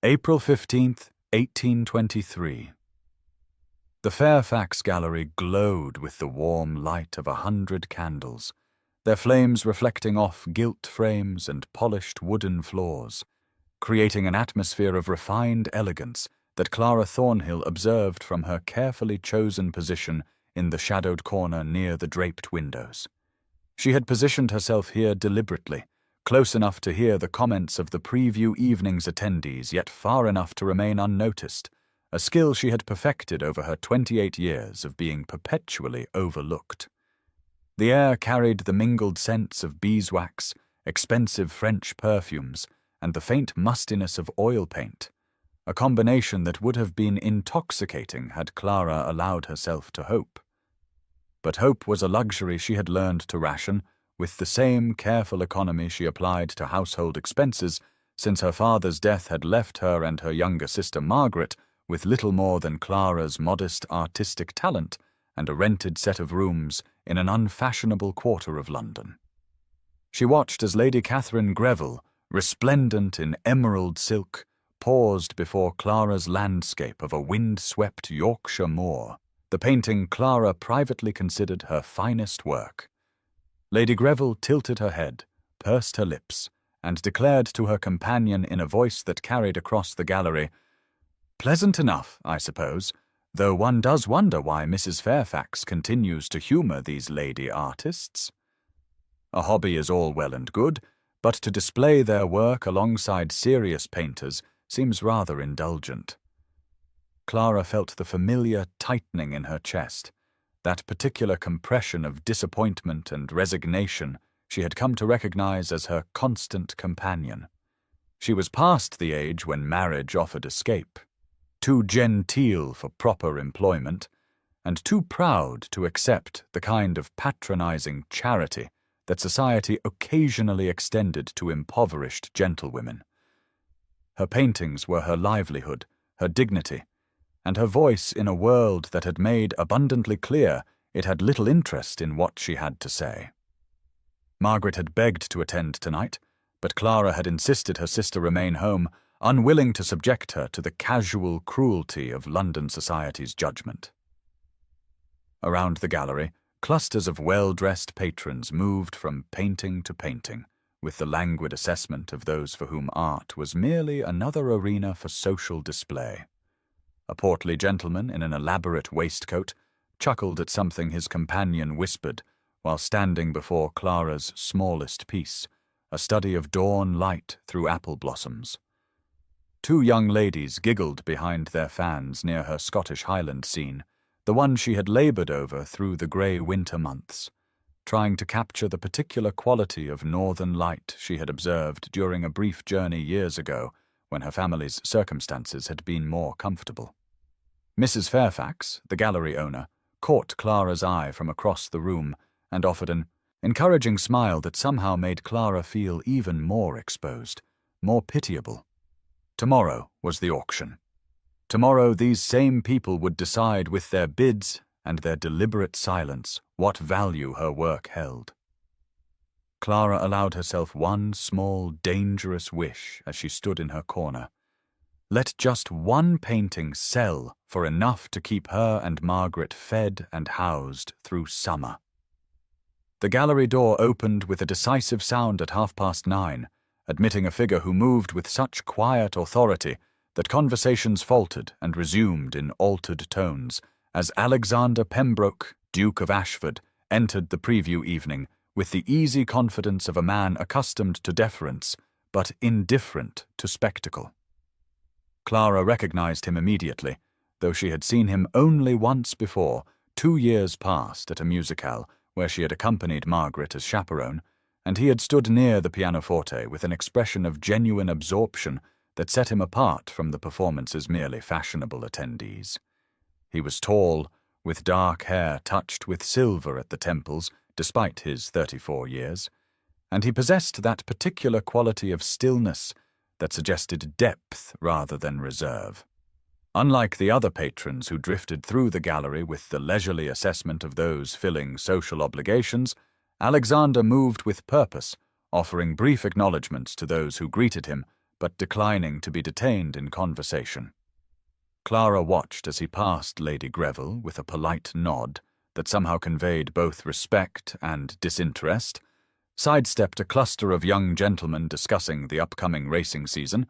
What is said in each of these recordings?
April 15th, 1823. The Fairfax Gallery glowed with the warm light of 100 candles, their flames reflecting off gilt frames and polished wooden floors, creating an atmosphere of refined elegance that Clara Thornhill observed from her carefully chosen position in the shadowed corner near the draped windows. She had positioned herself here deliberately, close enough to hear the comments of the preview evening's attendees, yet far enough to remain unnoticed, a skill she had perfected over her 28 years of being perpetually overlooked. The air carried the mingled scents of beeswax, expensive French perfumes, and the faint mustiness of oil paint, a combination that would have been intoxicating had Clara allowed herself to hope. But hope was a luxury she had learned to ration, with the same careful economy she applied to household expenses, since her father's death had left her and her younger sister Margaret with little more than Clara's modest artistic talent and a rented set of rooms in an unfashionable quarter of London. She watched as Lady Catherine Greville, resplendent in emerald silk, paused before Clara's landscape of a wind-swept Yorkshire moor, the painting Clara privately considered her finest work. Lady Greville tilted her head, pursed her lips, and declared to her companion in a voice that carried across the gallery, "Pleasant enough, I suppose, though one does wonder why Mrs. Fairfax continues to humour these lady artists. A hobby is all well and good, but to display their work alongside serious painters seems rather indulgent." Clara felt the familiar tightening in her chest, that particular compression of disappointment and resignation she had come to recognize as her constant companion. She was past the age when marriage offered escape, too genteel for proper employment, and too proud to accept the kind of patronizing charity that society occasionally extended to impoverished gentlewomen. Her paintings were her livelihood, her dignity, and her voice in a world that had made abundantly clear it had little interest in what she had to say. Margaret had begged to attend tonight, but Clara had insisted her sister remain home, unwilling to subject her to the casual cruelty of London society's judgment. Around the gallery, clusters of well-dressed patrons moved from painting to painting, with the languid assessment of those for whom art was merely another arena for social display. A portly gentleman in an elaborate waistcoat chuckled at something his companion whispered while standing before Clara's smallest piece, a study of dawn light through apple blossoms. Two young ladies giggled behind their fans near her Scottish Highland scene, the one she had laboured over through the grey winter months, trying to capture the particular quality of northern light she had observed during a brief journey years ago when her family's circumstances had been more comfortable. Mrs. Fairfax, the gallery owner, caught Clara's eye from across the room and offered an encouraging smile that somehow made Clara feel even more exposed, more pitiable. Tomorrow was the auction. Tomorrow these same people would decide with their bids and their deliberate silence what value her work held. Clara allowed herself one small, dangerous wish as she stood in her corner. Let just one painting sell for enough to keep her and Margaret fed and housed through summer. The gallery door opened with a decisive sound at 9:30, admitting a figure who moved with such quiet authority that conversations faltered and resumed in altered tones as Alexander Pembroke, Duke of Ashford, entered the preview evening with the easy confidence of a man accustomed to deference but indifferent to spectacle. Clara recognized him immediately, though she had seen him only once before, 2 years past at a musicale where she had accompanied Margaret as chaperone, and he had stood near the pianoforte with an expression of genuine absorption that set him apart from the performance's merely fashionable attendees. He was tall, with dark hair touched with silver at the temples, despite his 34 years, and he possessed that particular quality of stillness that suggested depth rather than reserve. Unlike the other patrons who drifted through the gallery with the leisurely assessment of those filling social obligations, Alexander moved with purpose, offering brief acknowledgments to those who greeted him, but declining to be detained in conversation. Clara watched as he passed Lady Greville with a polite nod that somehow conveyed both respect and disinterest, sidestepped a cluster of young gentlemen discussing the upcoming racing season,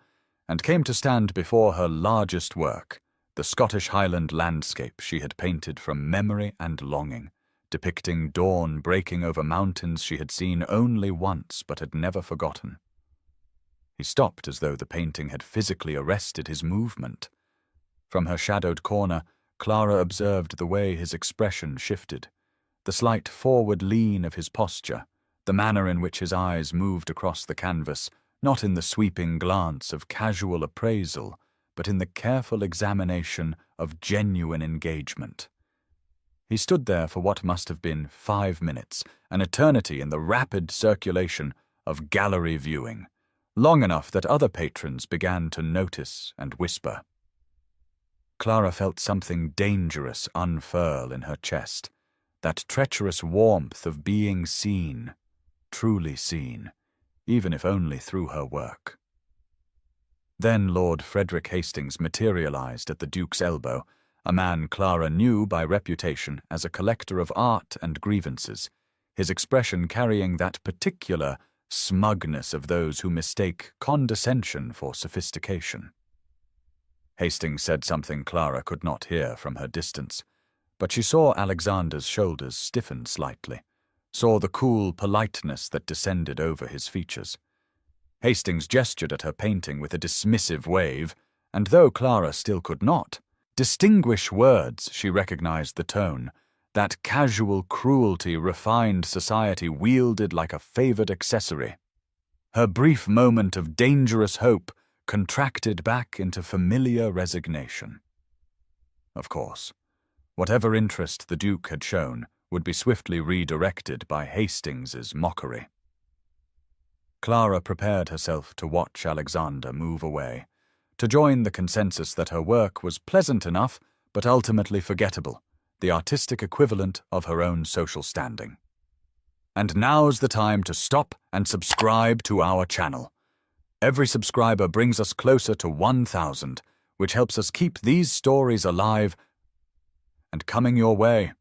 and came to stand before her largest work, the Scottish Highland landscape she had painted from memory and longing, depicting dawn breaking over mountains she had seen only once but had never forgotten. He stopped as though the painting had physically arrested his movement. From her shadowed corner, Clara observed the way his expression shifted, the slight forward lean of his posture, the manner in which his eyes moved across the canvas, not in the sweeping glance of casual appraisal, but in the careful examination of genuine engagement. He stood there for what must have been 5 minutes, an eternity in the rapid circulation of gallery viewing, long enough that other patrons began to notice and whisper. Clara felt something dangerous unfurl in her chest, that treacherous warmth of being seen, truly seen, even if only through her work. Then Lord Frederick Hastings materialized at the Duke's elbow, a man Clara knew by reputation as a collector of art and grievances, his expression carrying that particular smugness of those who mistake condescension for sophistication. Hastings said something Clara could not hear from her distance, but she saw Alexander's shoulders stiffen slightly, saw the cool politeness that descended over his features. Hastings gestured at her painting with a dismissive wave, and though Clara still could not distinguish words, she recognized the tone, that casual cruelty refined society wielded like a favored accessory. Her brief moment of dangerous hope contracted back into familiar resignation. Of course, whatever interest the Duke had shown would be swiftly redirected by Hastings's mockery. Clara prepared herself to watch Alexander move away, to join the consensus that her work was pleasant enough but ultimately forgettable, the artistic equivalent of her own social standing. And now's the time to stop and subscribe to our channel. Every subscriber brings us closer to 1,000, which helps us keep these stories alive and coming your way.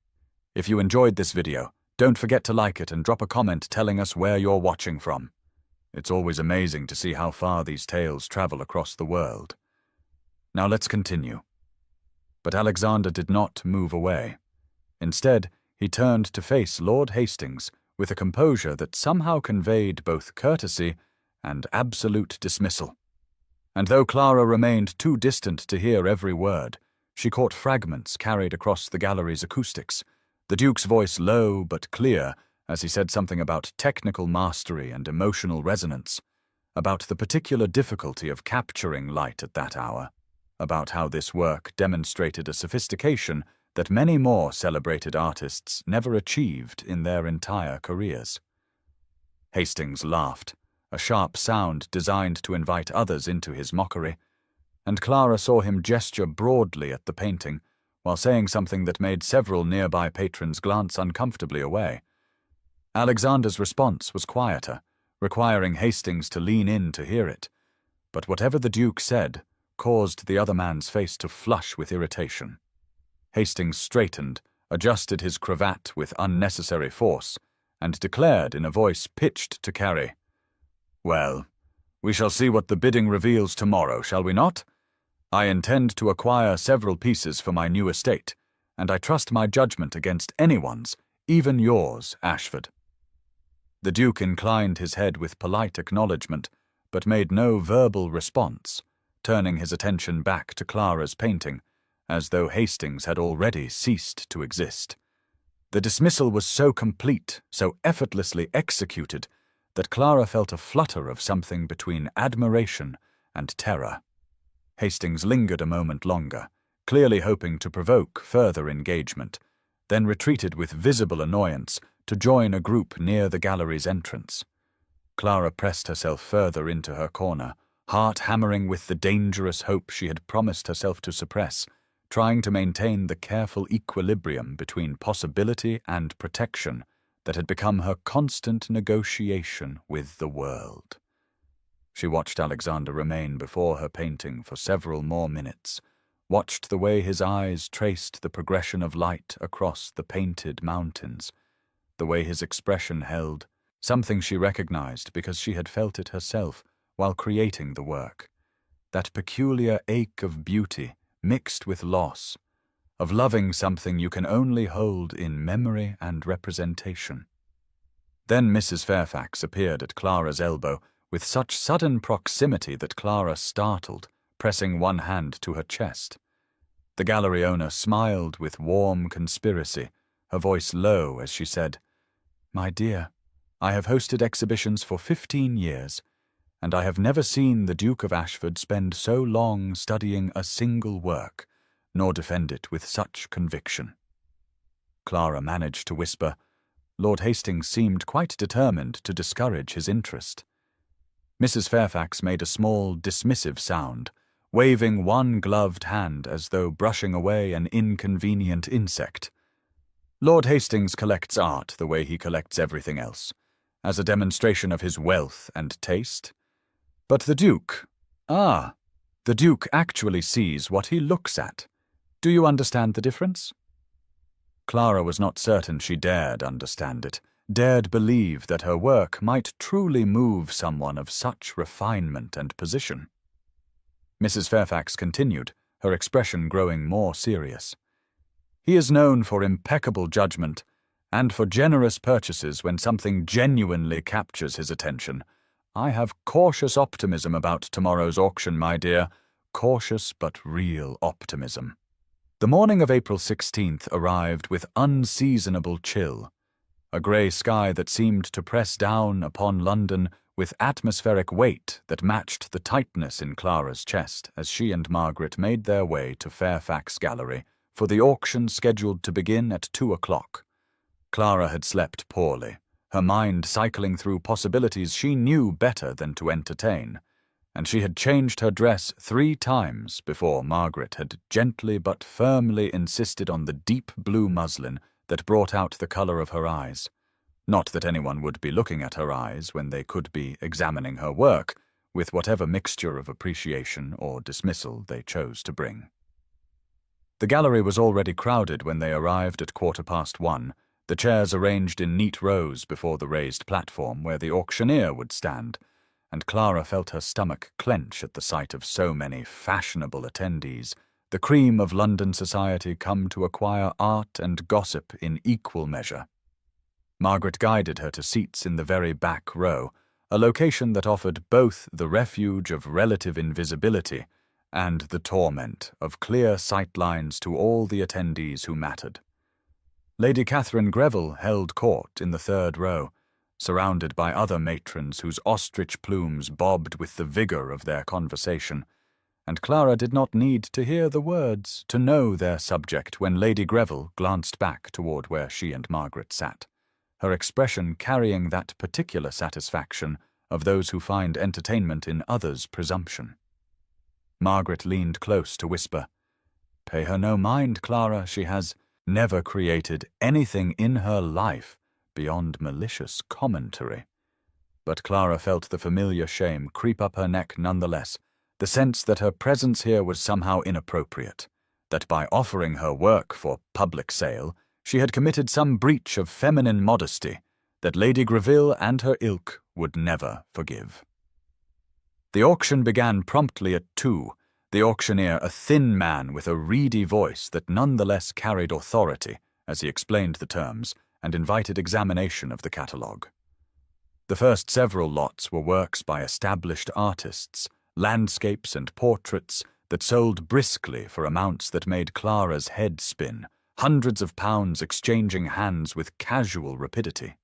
If you enjoyed this video, don't forget to like it and drop a comment telling us where you're watching from. It's always amazing to see how far these tales travel across the world. Now let's continue. But Alexander did not move away. Instead, he turned to face Lord Hastings with a composure that somehow conveyed both courtesy and absolute dismissal. And though Clara remained too distant to hear every word, she caught fragments carried across the gallery's acoustics, the Duke's voice low but clear as he said something about technical mastery and emotional resonance, about the particular difficulty of capturing light at that hour, about how this work demonstrated a sophistication that many more celebrated artists never achieved in their entire careers. Hastings laughed, a sharp sound designed to invite others into his mockery, and Clara saw him gesture broadly at the painting, while saying something that made several nearby patrons glance uncomfortably away. Alexander's response was quieter, requiring Hastings to lean in to hear it, but whatever the Duke said caused the other man's face to flush with irritation. Hastings straightened, adjusted his cravat with unnecessary force, and declared in a voice pitched to carry, "Well, we shall see what the bidding reveals tomorrow, shall we not? I intend to acquire several pieces for my new estate, and I trust my judgment against anyone's, even yours, Ashford." The Duke inclined his head with polite acknowledgement, but made no verbal response, turning his attention back to Clara's painting, as though Hastings had already ceased to exist. The dismissal was so complete, so effortlessly executed, that Clara felt a flutter of something between admiration and terror. Hastings lingered a moment longer, clearly hoping to provoke further engagement, then retreated with visible annoyance to join a group near the gallery's entrance. Clara pressed herself further into her corner, heart hammering with the dangerous hope she had promised herself to suppress, trying to maintain the careful equilibrium between possibility and protection that had become her constant negotiation with the world. She watched Alexander remain before her painting for several more minutes, watched the way his eyes traced the progression of light across the painted mountains, the way his expression held, something she recognized because she had felt it herself while creating the work, that peculiar ache of beauty mixed with loss, of loving something you can only hold in memory and representation. Then Mrs. Fairfax appeared at Clara's elbow with such sudden proximity that Clara startled, pressing one hand to her chest. The gallery owner smiled with warm conspiracy, her voice low as she said, "My dear, I have hosted exhibitions for 15 years, and I have never seen the Duke of Ashford spend so long studying a single work, nor defend it with such conviction." Clara managed to whisper, "Lord Hastings seemed quite determined to discourage his interest." Mrs. Fairfax made a small, dismissive sound, waving one gloved hand as though brushing away an inconvenient insect. "Lord Hastings collects art the way he collects everything else, as a demonstration of his wealth and taste. But the Duke, the Duke actually sees what he looks at. Do you understand the difference?" Clara was not certain she dared understand it, dared believe that her work might truly move someone of such refinement and position. Mrs. Fairfax continued, her expression growing more serious. "He is known for impeccable judgment, and for generous purchases when something genuinely captures his attention. I have cautious optimism about tomorrow's auction, my dear, cautious but real optimism." The morning of April 16th arrived with unseasonable chill, a grey sky that seemed to press down upon London with atmospheric weight that matched the tightness in Clara's chest as she and Margaret made their way to Fairfax Gallery for the auction scheduled to begin at 2 o'clock. Clara had slept poorly, her mind cycling through possibilities she knew better than to entertain, and she had changed her dress 3 times before Margaret had gently but firmly insisted on the deep blue muslin that brought out the colour of her eyes. Not that anyone would be looking at her eyes when they could be examining her work, with whatever mixture of appreciation or dismissal they chose to bring. The gallery was already crowded when they arrived at 1:15, the chairs arranged in neat rows before the raised platform where the auctioneer would stand, and Clara felt her stomach clench at the sight of so many fashionable attendees, the cream of London society come to acquire art and gossip in equal measure. Margaret guided her to seats in the very back row, a location that offered both the refuge of relative invisibility and the torment of clear sightlines to all the attendees who mattered. Lady Catherine Greville held court in the 3rd row, surrounded by other matrons whose ostrich plumes bobbed with the vigour of their conversation, and Clara did not need to hear the words to know their subject when Lady Greville glanced back toward where she and Margaret sat, her expression carrying that particular satisfaction of those who find entertainment in others' presumption. Margaret leaned close to whisper, "Pay her no mind, Clara, she has never created anything in her life beyond malicious commentary." But Clara felt the familiar shame creep up her neck nonetheless, the sense that her presence here was somehow inappropriate, that by offering her work for public sale, she had committed some breach of feminine modesty that Lady Greville and her ilk would never forgive. The auction began promptly at 2, the auctioneer a thin man with a reedy voice that nonetheless carried authority as he explained the terms and invited examination of the catalogue. The first several lots were works by established artists, landscapes and portraits that sold briskly for amounts that made Clara's head spin, hundreds of pounds exchanging hands with casual rapidity.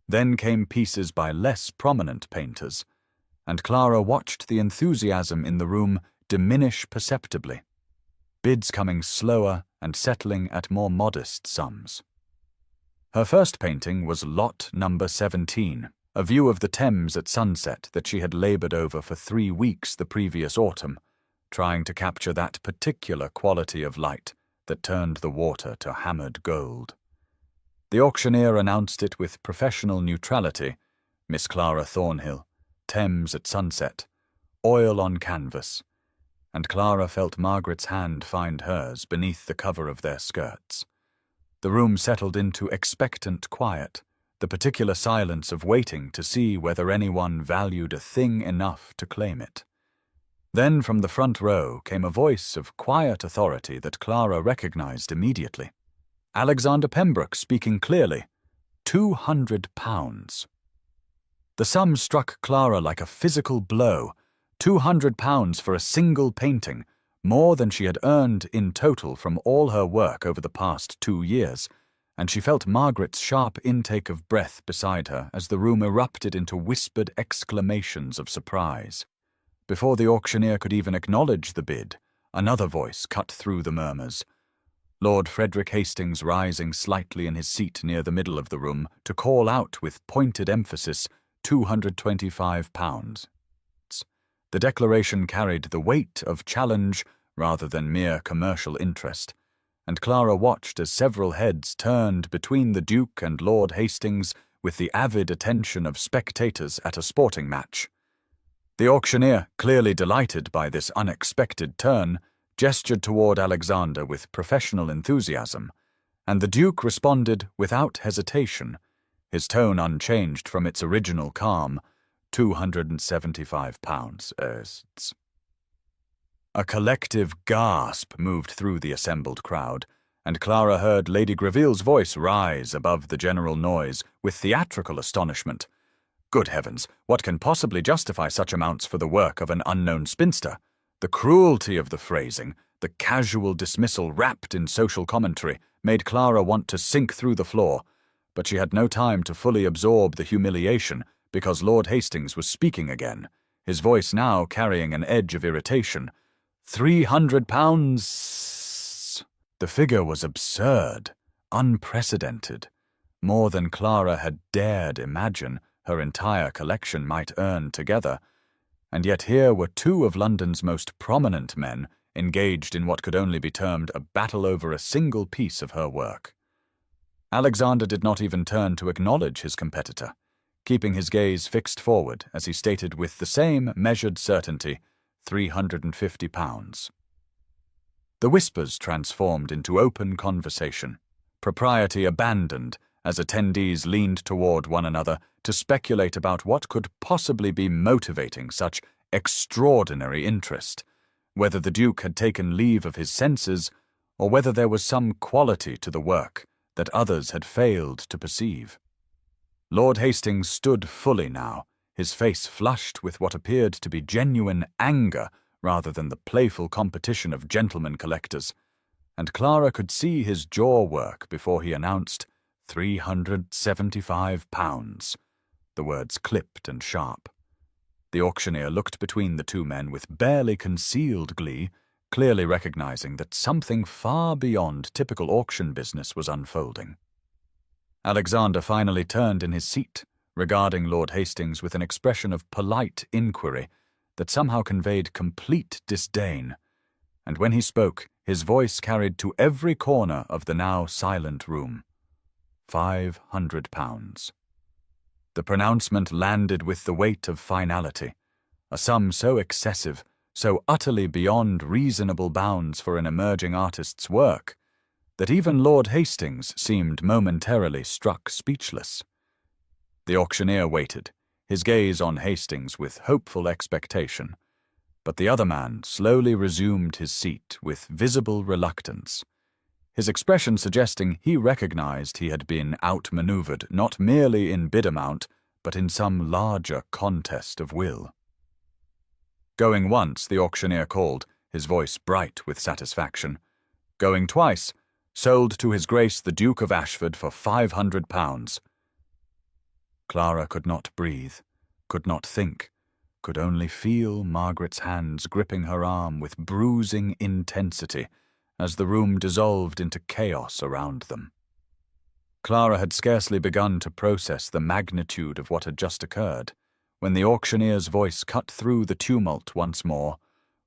Then came pieces by less prominent painters, and Clara watched the enthusiasm in the room diminish perceptibly, bids coming slower and settling at more modest sums. Her first painting was Lot number 17, a view of the Thames at sunset that she had laboured over for 3 weeks the previous autumn, trying to capture that particular quality of light that turned the water to hammered gold. The auctioneer announced it with professional neutrality, Miss Clara Thornhill, Thames at sunset, oil on canvas, and Clara felt Margaret's hand find hers beneath the cover of their skirts. The room settled into expectant quiet, the particular silence of waiting to see whether anyone valued a thing enough to claim it. Then from the front row came a voice of quiet authority that Clara recognized immediately. Alexander Pembroke speaking clearly. £200. The sum struck Clara like a physical blow. £200 for a single painting, more than she had earned in total from all her work over the past 2 years, and she felt Margaret's sharp intake of breath beside her as the room erupted into whispered exclamations of surprise. Before the auctioneer could even acknowledge the bid, another voice cut through the murmurs. Lord Frederick Hastings rising slightly in his seat near the middle of the room to call out with pointed emphasis, £225. The declaration carried the weight of challenge rather than mere commercial interest, and Clara watched as several heads turned between the Duke and Lord Hastings with the avid attention of spectators at a sporting match. The auctioneer, clearly delighted by this unexpected turn, gestured toward Alexander with professional enthusiasm, and the Duke responded without hesitation, his tone unchanged from its original calm, £275. A collective gasp moved through the assembled crowd, and Clara heard Lady Greville's voice rise above the general noise with theatrical astonishment. Good heavens, what can possibly justify such amounts for the work of an unknown spinster? The cruelty of the phrasing, the casual dismissal wrapped in social commentary, made Clara want to sink through the floor, but she had no time to fully absorb the humiliation because Lord Hastings was speaking again, his voice now carrying an edge of irritation. £300! The figure was absurd, unprecedented, more than Clara had dared imagine her entire collection might earn together, and yet here were 2 of London's most prominent men engaged in what could only be termed a battle over a single piece of her work. Alexander did not even turn to acknowledge his competitor, keeping his gaze fixed forward as he stated with the same measured certainty, £350. The whispers transformed into open conversation, propriety abandoned as attendees leaned toward one another to speculate about what could possibly be motivating such extraordinary interest, whether the Duke had taken leave of his senses, or whether there was some quality to the work that others had failed to perceive. Lord Hastings stood fully now, his face flushed with what appeared to be genuine anger rather than the playful competition of gentlemen collectors, and Clara could see his jaw work before he announced £375. The words clipped and sharp. The auctioneer looked between the 2 men with barely concealed glee, clearly recognizing that something far beyond typical auction business was unfolding. Alexander finally turned in his seat, regarding Lord Hastings with an expression of polite inquiry that somehow conveyed complete disdain, and when he spoke, his voice carried to every corner of the now silent room. £500. The pronouncement landed with the weight of finality, a sum so excessive, so utterly beyond reasonable bounds for an emerging artist's work, that even Lord Hastings seemed momentarily struck speechless. The auctioneer waited, his gaze on Hastings with hopeful expectation, but the other man slowly resumed his seat with visible reluctance, his expression suggesting he recognized he had been outmaneuvered not merely in bid amount, but in some larger contest of will. Going once, the auctioneer called, his voice bright with satisfaction. Going twice, sold to His Grace the Duke of Ashford for £500. Clara could not breathe, could not think, could only feel Margaret's hands gripping her arm with bruising intensity as the room dissolved into chaos around them. Clara had scarcely begun to process the magnitude of what had just occurred, when the auctioneer's voice cut through the tumult once more,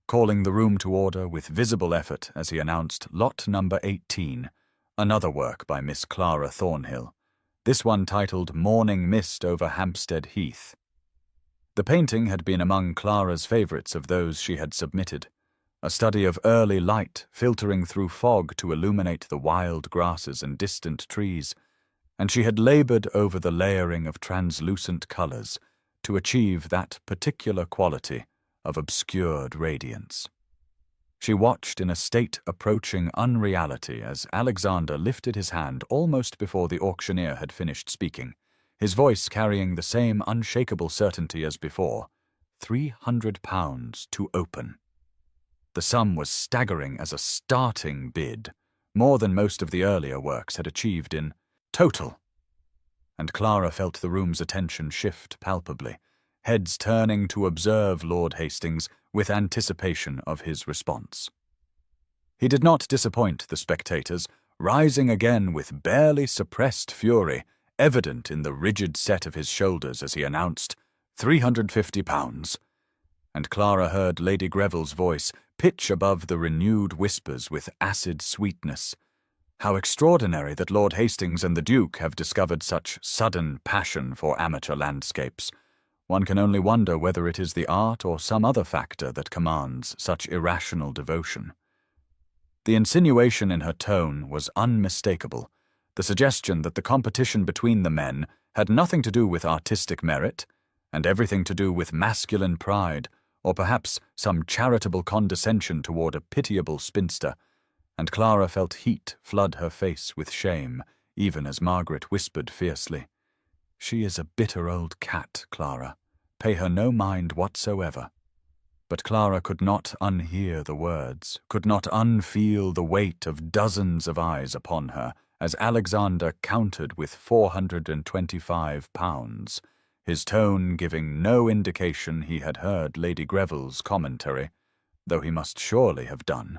calling the room to order with visible effort as he announced lot number 18, another work by Miss Clara Thornhill, this one titled Morning Mist over Hampstead Heath. The painting had been among Clara's favorites of those she had submitted, a study of early light filtering through fog to illuminate the wild grasses and distant trees, and she had labored over the layering of translucent colors to achieve that particular quality of obscured radiance. She watched in a state approaching unreality as Alexander lifted his hand almost before the auctioneer had finished speaking, his voice carrying the same unshakable certainty as before. £300 to open. The sum was staggering as a starting bid, more than most of the earlier works had achieved in total. And Clara felt the room's attention shift palpably, heads turning to observe Lord Hastings with anticipation of his response. He did not disappoint the spectators, rising again with barely suppressed fury, evident in the rigid set of his shoulders as he announced, £350, and Clara heard Lady Greville's voice pitch above the renewed whispers with acid sweetness. How extraordinary that Lord Hastings and the Duke have discovered such sudden passion for amateur landscapes. One can only wonder whether it is the art or some other factor that commands such irrational devotion. The insinuation in her tone was unmistakable, the suggestion that the competition between the men had nothing to do with artistic merit, and everything to do with masculine pride, or perhaps some charitable condescension toward a pitiable spinster, and Clara felt heat flood her face with shame, even as Margaret whispered fiercely, "She is a bitter old cat, Clara. Pay her no mind whatsoever." But Clara could not unhear the words, could not unfeel the weight of dozens of eyes upon her, as Alexander countered with £425, his tone giving no indication he had heard Lady Greville's commentary, though he must surely have done.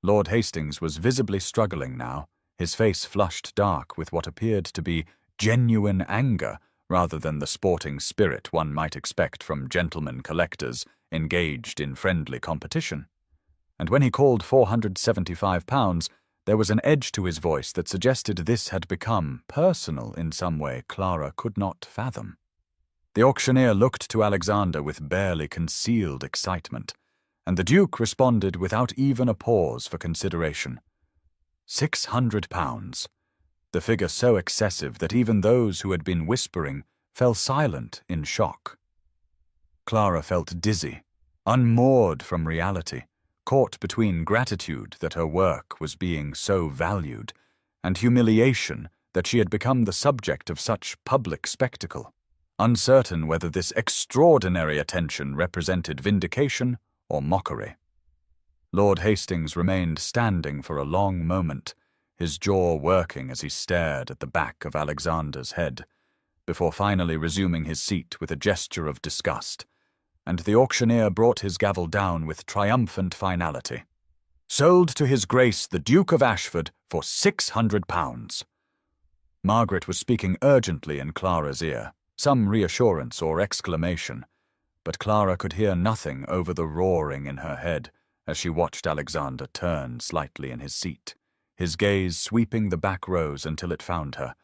Lord Hastings was visibly struggling now, his face flushed dark with what appeared to be genuine anger rather than the sporting spirit one might expect from gentlemen collectors engaged in friendly competition. And when he called £475, there was an edge to his voice that suggested this had become personal in some way Clara could not fathom. The auctioneer looked to Alexander with barely concealed excitement, and the Duke responded without even a pause for consideration. £600, the figure so excessive that even those who had been whispering fell silent in shock. Clara felt dizzy, unmoored from reality, caught between gratitude that her work was being so valued, and humiliation that she had become the subject of such public spectacle, uncertain whether this extraordinary attention represented vindication or mockery. Lord Hastings remained standing for a long moment, his jaw working as he stared at the back of Alexander's head, before finally resuming his seat with a gesture of disgust, and the auctioneer brought his gavel down with triumphant finality. "Sold to His Grace the Duke of Ashford for £600. Margaret was speaking urgently in Clara's ear, some reassurance or exclamation, but Clara could hear nothing over the roaring in her head as she watched Alexander turn slightly in his seat, his gaze sweeping the back rows until it found her,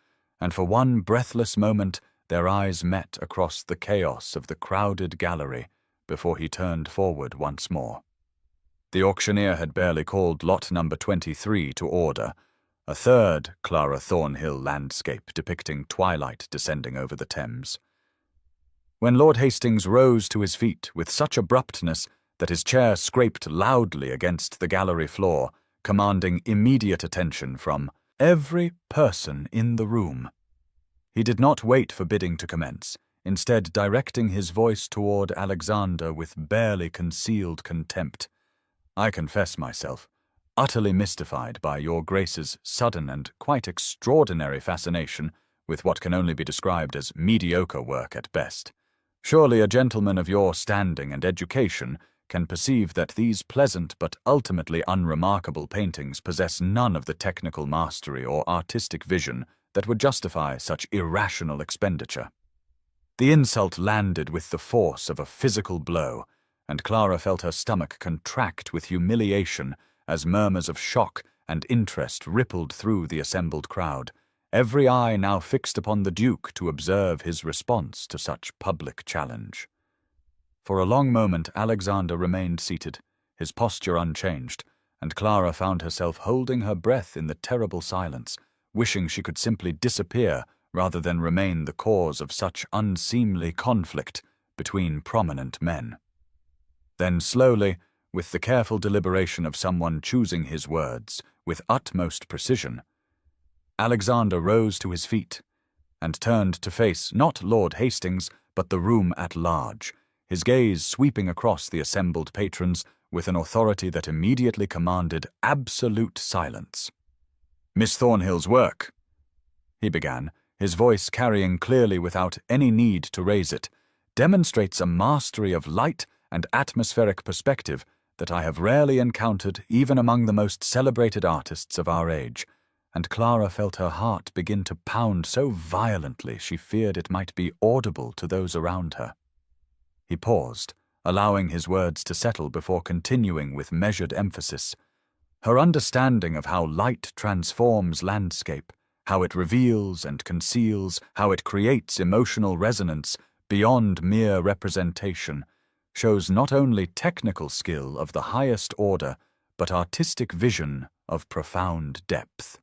and for one breathless moment their eyes met across the chaos of the crowded gallery before he turned forward once more. The auctioneer had barely called lot number 23 to order, a third Clara Thornhill landscape depicting twilight descending over the Thames, when Lord Hastings rose to his feet with such abruptness that his chair scraped loudly against the gallery floor, commanding immediate attention from every person in the room. He did not wait for bidding to commence, instead directing his voice toward Alexander with barely concealed contempt. "I confess myself utterly mystified by your Grace's sudden and quite extraordinary fascination with what can only be described as mediocre work at best. Surely a gentleman of your standing and education can perceive that these pleasant but ultimately unremarkable paintings possess none of the technical mastery or artistic vision that would justify such irrational expenditure." The insult landed with the force of a physical blow, and Clara felt her stomach contract with humiliation as murmurs of shock and interest rippled through the assembled crowd, every eye now fixed upon the Duke to observe his response to such public challenge. For a long moment Alexander remained seated, his posture unchanged, and Clara found herself holding her breath in the terrible silence, wishing she could simply disappear rather than remain the cause of such unseemly conflict between prominent men. Then slowly, with the careful deliberation of someone choosing his words with utmost precision, Alexander rose to his feet and turned to face not Lord Hastings but the room at large, his gaze sweeping across the assembled patrons with an authority that immediately commanded absolute silence. "Miss Thornhill's work," he began, his voice carrying clearly without any need to raise it, "demonstrates a mastery of light and atmospheric perspective that I have rarely encountered even among the most celebrated artists of our age," and Clara felt her heart begin to pound so violently she feared it might be audible to those around her. He paused, allowing his words to settle before continuing with measured emphasis. Her understanding of how light transforms landscape, how it reveals and conceals, how it creates emotional resonance beyond mere representation, shows not only technical skill of the highest order, but artistic vision of profound depth.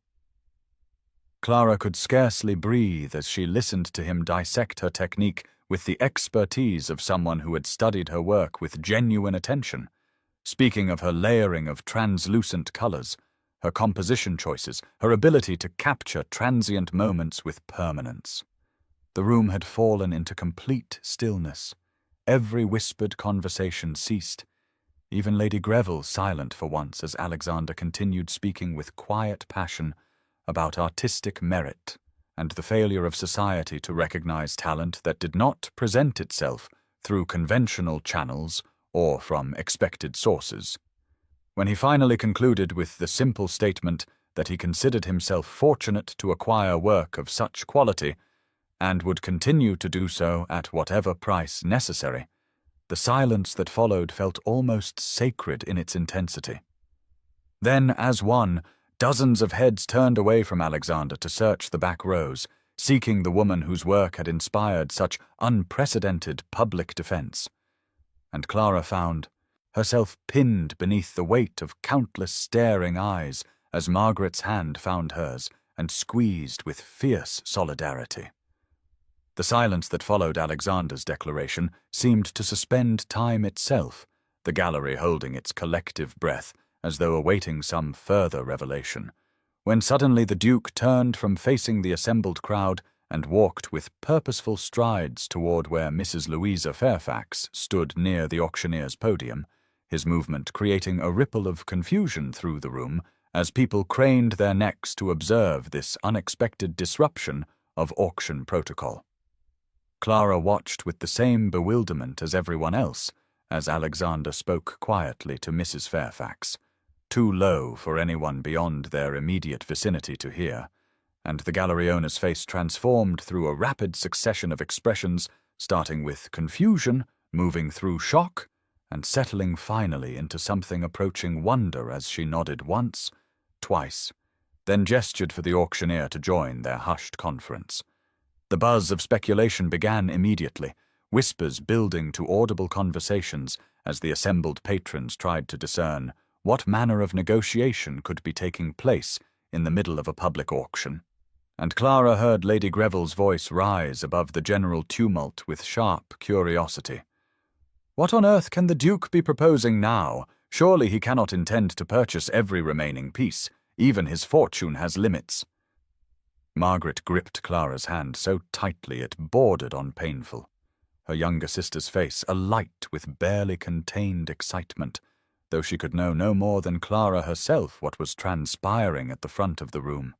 Clara could scarcely breathe as she listened to him dissect her technique with the expertise of someone who had studied her work with genuine attention, speaking of her layering of translucent colors, her composition choices, her ability to capture transient moments with permanence. The room had fallen into complete stillness. Every whispered conversation ceased, even Lady Greville silent for once as Alexander continued speaking with quiet passion about artistic merit and the failure of society to recognize talent that did not present itself through conventional channels or from expected sources. When he finally concluded with the simple statement that he considered himself fortunate to acquire work of such quality, and would continue to do so at whatever price necessary, the silence that followed felt almost sacred in its intensity. Then, as one, dozens of heads turned away from Alexander to search the back rows, seeking the woman whose work had inspired such unprecedented public defense. And Clara found herself pinned beneath the weight of countless staring eyes as Margaret's hand found hers and squeezed with fierce solidarity. The silence that followed Alexander's declaration seemed to suspend time itself, the gallery holding its collective breath as though awaiting some further revelation, when suddenly the Duke turned from facing the assembled crowd and walked with purposeful strides toward where Mrs. Louisa Fairfax stood near the auctioneer's podium, his movement creating a ripple of confusion through the room as people craned their necks to observe this unexpected disruption of auction protocol. Clara watched with the same bewilderment as everyone else as Alexander spoke quietly to Mrs. Fairfax, too low for anyone beyond their immediate vicinity to hear, and the gallery owner's face transformed through a rapid succession of expressions, starting with confusion, moving through shock, and settling finally into something approaching wonder as she nodded once, twice, then gestured for the auctioneer to join their hushed conference. The buzz of speculation began immediately, whispers building to audible conversations as the assembled patrons tried to discern what manner of negotiation could be taking place in the middle of a public auction. And Clara heard Lady Greville's voice rise above the general tumult with sharp curiosity. "What on earth can the Duke be proposing now? Surely he cannot intend to purchase every remaining piece. Even his fortune has limits." Margaret gripped Clara's hand so tightly it bordered on painful, her younger sister's face alight with barely contained excitement, though she could know no more than Clara herself what was transpiring at the front of the room.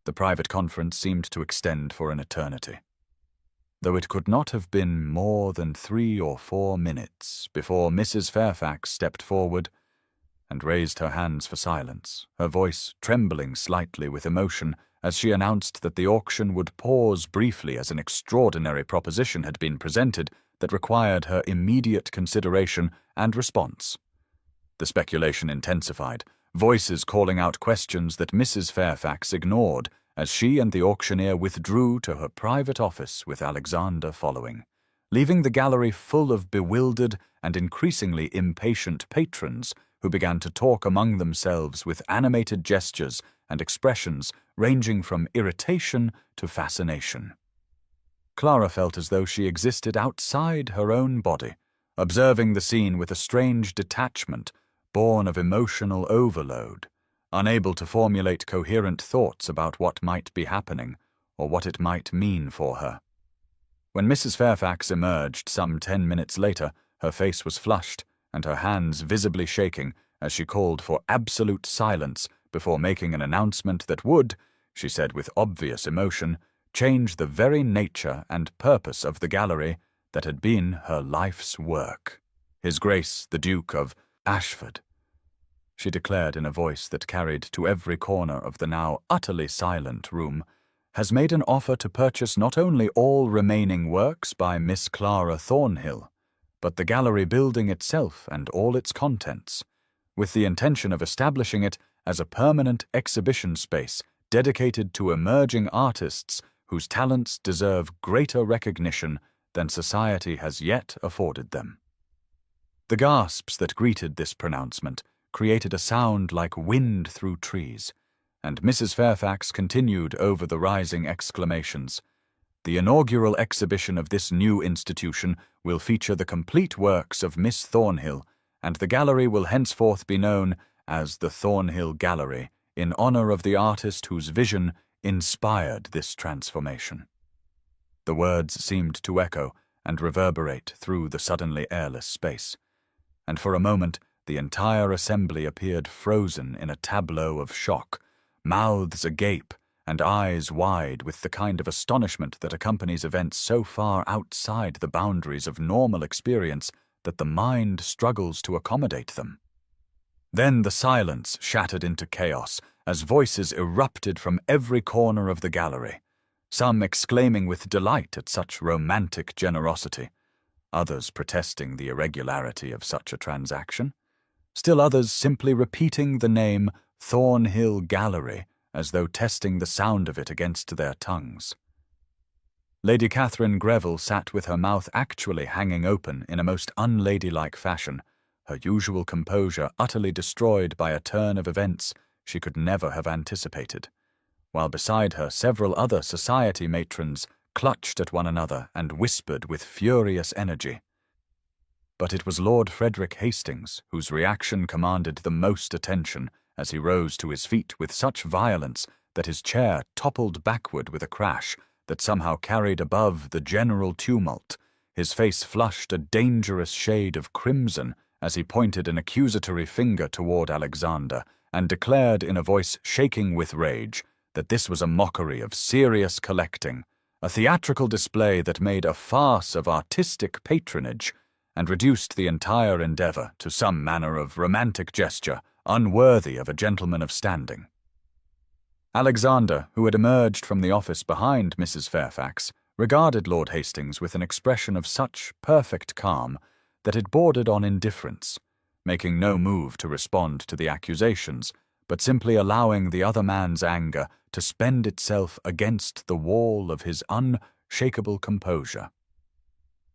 The private conference seemed to extend for an eternity, though it could not have been more than 3 or 4 minutes before Mrs. Fairfax stepped forward and raised her hands for silence, her voice trembling slightly with emotion as she announced that the auction would pause briefly as an extraordinary proposition had been presented that required her immediate consideration and response. The speculation intensified, voices calling out questions that Mrs. Fairfax ignored as she and the auctioneer withdrew to her private office with Alexander following, leaving the gallery full of bewildered and increasingly impatient patrons who began to talk among themselves with animated gestures and expressions ranging from irritation to fascination. Clara felt as though she existed outside her own body, observing the scene with a strange detachment born of emotional overload, unable to formulate coherent thoughts about what might be happening or what it might mean for her. When Mrs. Fairfax emerged some 10 minutes later, her face was flushed and her hands visibly shaking as she called for absolute silence before making an announcement that would, she said with obvious emotion, change the very nature and purpose of the gallery that had been her life's work. His Grace the Duke of Ashford, she declared in a voice that carried to every corner of the now utterly silent room, has made an offer to purchase not only all remaining works by Miss Clara Thornhill, but the gallery building itself and all its contents, with the intention of establishing it as a permanent exhibition space dedicated to emerging artists whose talents deserve greater recognition than society has yet afforded them. The gasps that greeted this pronouncement created a sound like wind through trees, and Mrs. Fairfax continued over the rising exclamations. The inaugural exhibition of this new institution will feature the complete works of Miss Thornhill, and the gallery will henceforth be known as the Thornhill Gallery, in honor of the artist whose vision inspired this transformation. The words seemed to echo and reverberate through the suddenly airless space, and for a moment the entire assembly appeared frozen in a tableau of shock, mouths agape and eyes wide with the kind of astonishment that accompanies events so far outside the boundaries of normal experience that the mind struggles to accommodate them. Then the silence shattered into chaos as voices erupted from every corner of the gallery, some exclaiming with delight at such romantic generosity, others protesting the irregularity of such a transaction, still others simply repeating the name Thornhill Gallery as though testing the sound of it against their tongues. Lady Catherine Greville sat with her mouth actually hanging open in a most unladylike fashion, her usual composure utterly destroyed by a turn of events she could never have anticipated, while beside her several other society matrons clutched at one another and whispered with furious energy. But it was Lord Frederick Hastings whose reaction commanded the most attention as he rose to his feet with such violence that his chair toppled backward with a crash that somehow carried above the general tumult. His face flushed a dangerous shade of crimson as he pointed an accusatory finger toward Alexander and declared in a voice shaking with rage that this was a mockery of serious collecting, a theatrical display that made a farce of artistic patronage and reduced the entire endeavor to some manner of romantic gesture unworthy of a gentleman of standing. Alexander, who had emerged from the office behind Mrs. Fairfax, regarded Lord Hastings with an expression of such perfect calm that it bordered on indifference, making no move to respond to the accusations, but simply allowing the other man's anger to spend itself against the wall of his unshakable composure.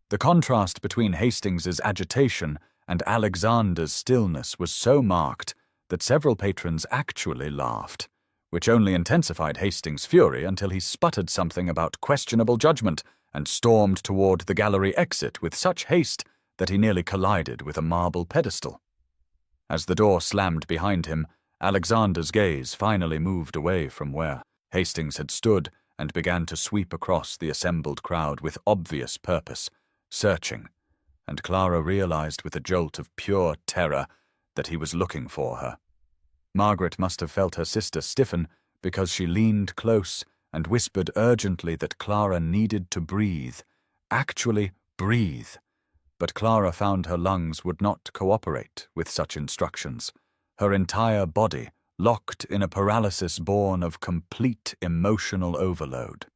The contrast between Hastings's agitation and Alexander's stillness was so marked that several patrons actually laughed, which only intensified Hastings' fury until he sputtered something about questionable judgment and stormed toward the gallery exit with such haste that he nearly collided with a marble pedestal. As the door slammed behind him, Alexander's gaze finally moved away from where Hastings had stood and began to sweep across the assembled crowd with obvious purpose, searching, and Clara realized with a jolt of pure terror that he was looking for her. Margaret must have felt her sister stiffen because she leaned close and whispered urgently that Clara needed to breathe, actually breathe. But Clara found her lungs would not cooperate with such instructions, her entire body locked in a paralysis born of complete emotional overload.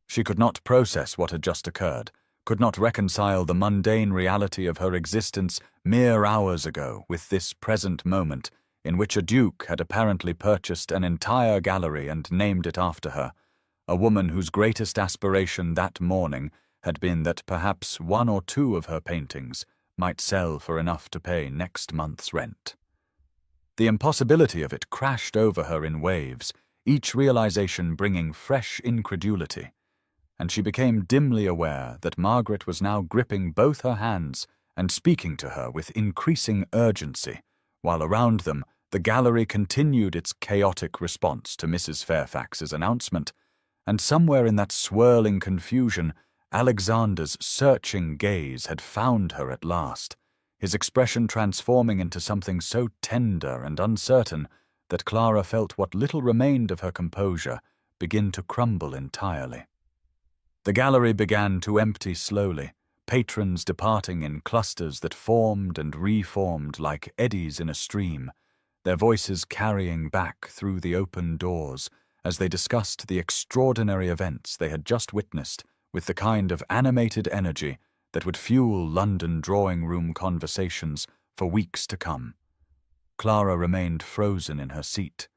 She could not process what had just occurred, could not reconcile the mundane reality of her existence mere hours ago with this present moment in which a duke had apparently purchased an entire gallery and named it after her, a woman whose greatest aspiration that morning had been that perhaps one or two of her paintings might sell for enough to pay next month's rent. The impossibility of it crashed over her in waves, each realization bringing fresh incredulity, and she became dimly aware that Margaret was now gripping both her hands and speaking to her with increasing urgency, while around them the gallery continued its chaotic response to Mrs. Fairfax's announcement, and somewhere in that swirling confusion, Alexander's searching gaze had found her at last, his expression transforming into something so tender and uncertain that Clara felt what little remained of her composure begin to crumble entirely. The gallery began to empty slowly, patrons departing in clusters that formed and reformed like eddies in a stream, their voices carrying back through the open doors as they discussed the extraordinary events they had just witnessed with the kind of animated energy that would fuel London drawing-room conversations for weeks to come. Clara remained frozen in her seat,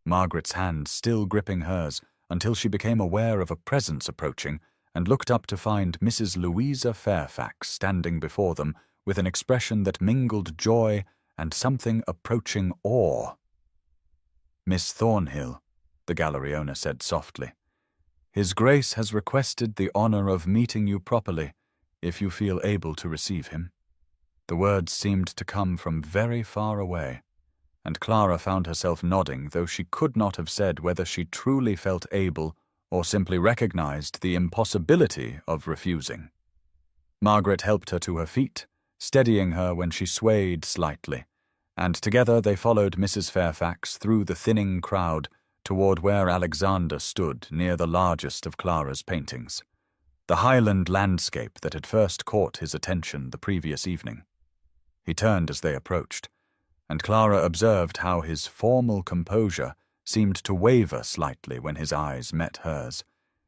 Margaret's hand still gripping hers until she became aware of a presence approaching and looked up to find Mrs. Louisa Fairfax standing before them with an expression that mingled joy and something approaching awe. "Miss Thornhill," the gallery owner said softly, "His Grace has requested the honor of meeting you properly, if you feel able to receive him." The words seemed to come from very far away, and Clara found herself nodding, though she could not have said whether she truly felt able or simply recognized the impossibility of refusing. Margaret helped her to her feet, steadying her when she swayed slightly, and together they followed Mrs. Fairfax through the thinning crowd toward where Alexander stood near the largest of Clara's paintings, the highland landscape that had first caught his attention the previous evening. He turned as they approached, and Clara observed how his formal composure seemed to waver slightly when his eyes met hers,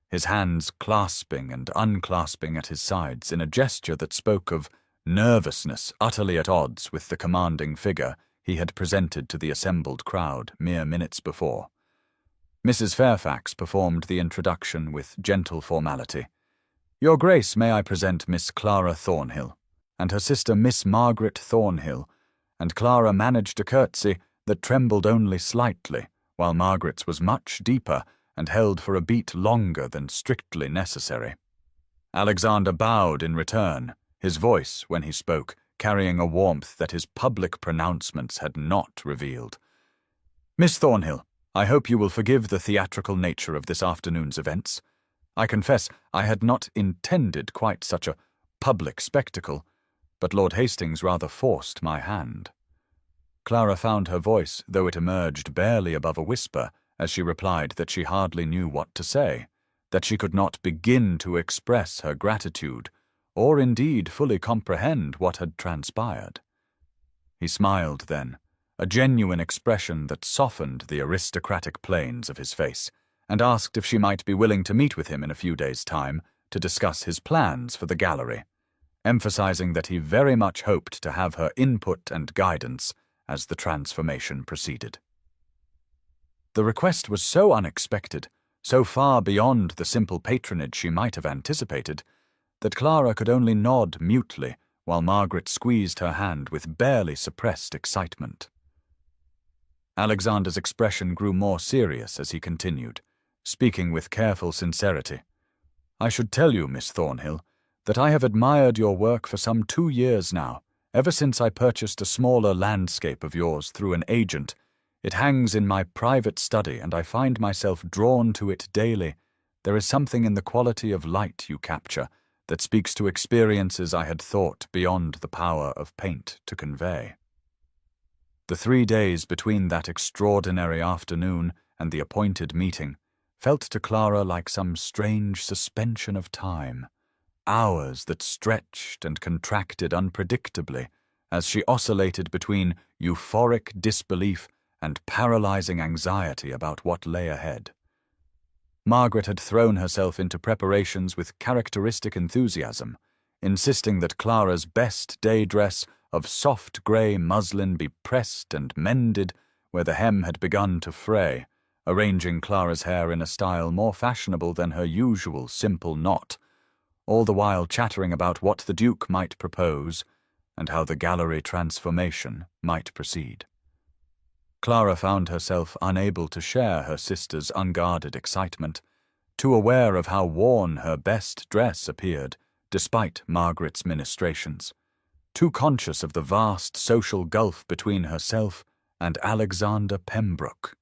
his hands clasping and unclasping at his sides in a gesture that spoke of nervousness utterly at odds with the commanding figure he had presented to the assembled crowd mere minutes before. Mrs. Fairfax performed the introduction with gentle formality. "Your Grace, may I present Miss Clara Thornhill," and her sister Miss Margaret Thornhill, and Clara managed a curtsy that trembled only slightly, while Margaret's was much deeper and held for a beat longer than strictly necessary. Alexander bowed in return, his voice, when he spoke, carrying a warmth that his public pronouncements had not revealed. "Miss Thornhill, I hope you will forgive the theatrical nature of this afternoon's events. I confess I had not intended quite such a public spectacle, but Lord Hastings rather forced my hand." Clara found her voice, though it emerged barely above a whisper, as she replied that she hardly knew what to say, that she could not begin to express her gratitude, or indeed fully comprehend what had transpired. He smiled then, a genuine expression that softened the aristocratic planes of his face, and asked if she might be willing to meet with him in a few days' time to discuss his plans for the gallery, emphasizing that he very much hoped to have her input and guidance as the transformation proceeded. The request was so unexpected, so far beyond the simple patronage she might have anticipated, that Clara could only nod mutely while Margaret squeezed her hand with barely suppressed excitement. Alexander's expression grew more serious as he continued, speaking with careful sincerity. "I should tell you, Miss Thornhill, that I have admired your work for some 2 years now, ever since I purchased a smaller landscape of yours through an agent. It hangs in my private study, and I find myself drawn to it daily. There is something in the quality of light you capture that speaks to experiences I had thought beyond the power of paint to convey." The 3 days between that extraordinary afternoon and the appointed meeting felt to Clara like some strange suspension of time, hours that stretched and contracted unpredictably as she oscillated between euphoric disbelief and paralyzing anxiety about what lay ahead. Margaret had thrown herself into preparations with characteristic enthusiasm, insisting that Clara's best day dress of soft grey muslin be pressed and mended where the hem had begun to fray, arranging Clara's hair in a style more fashionable than her usual simple knot, all the while chattering about what the Duke might propose and how the gallery transformation might proceed. Clara found herself unable to share her sister's unguarded excitement, too aware of how worn her best dress appeared despite Margaret's ministrations, too conscious of the vast social gulf between herself and Alexander Pembroke,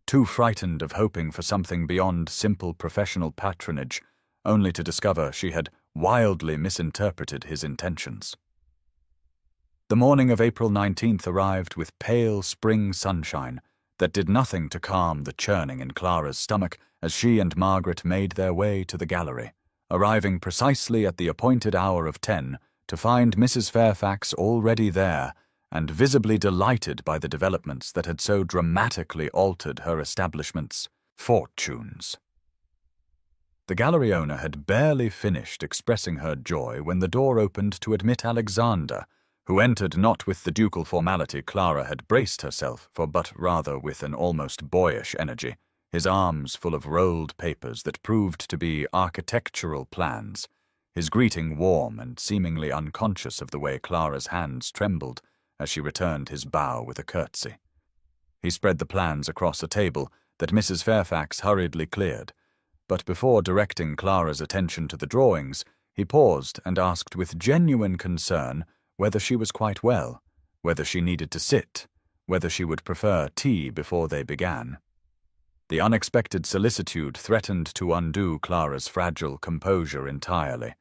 too frightened of hoping for something beyond simple professional patronage, only to discover she had wildly misinterpreted his intentions. The morning of April 19th arrived with pale spring sunshine that did nothing to calm the churning in Clara's stomach as she and Margaret made their way to the gallery, arriving precisely at the appointed hour of 10 to find Mrs. Fairfax already there and visibly delighted by the developments that had so dramatically altered her establishment's fortunes. The gallery owner had barely finished expressing her joy when the door opened to admit Alexander, who entered not with the ducal formality Clara had braced herself for, but rather with an almost boyish energy, his arms full of rolled papers that proved to be architectural plans, his greeting warm and seemingly unconscious of the way Clara's hands trembled as she returned his bow with a curtsy. He spread the plans across a table that Mrs. Fairfax hurriedly cleared, but before directing Clara's attention to the drawings, he paused and asked with genuine concern whether she was quite well, whether she needed to sit, whether she would prefer tea before they began. The unexpected solicitude threatened to undo Clara's fragile composure entirely,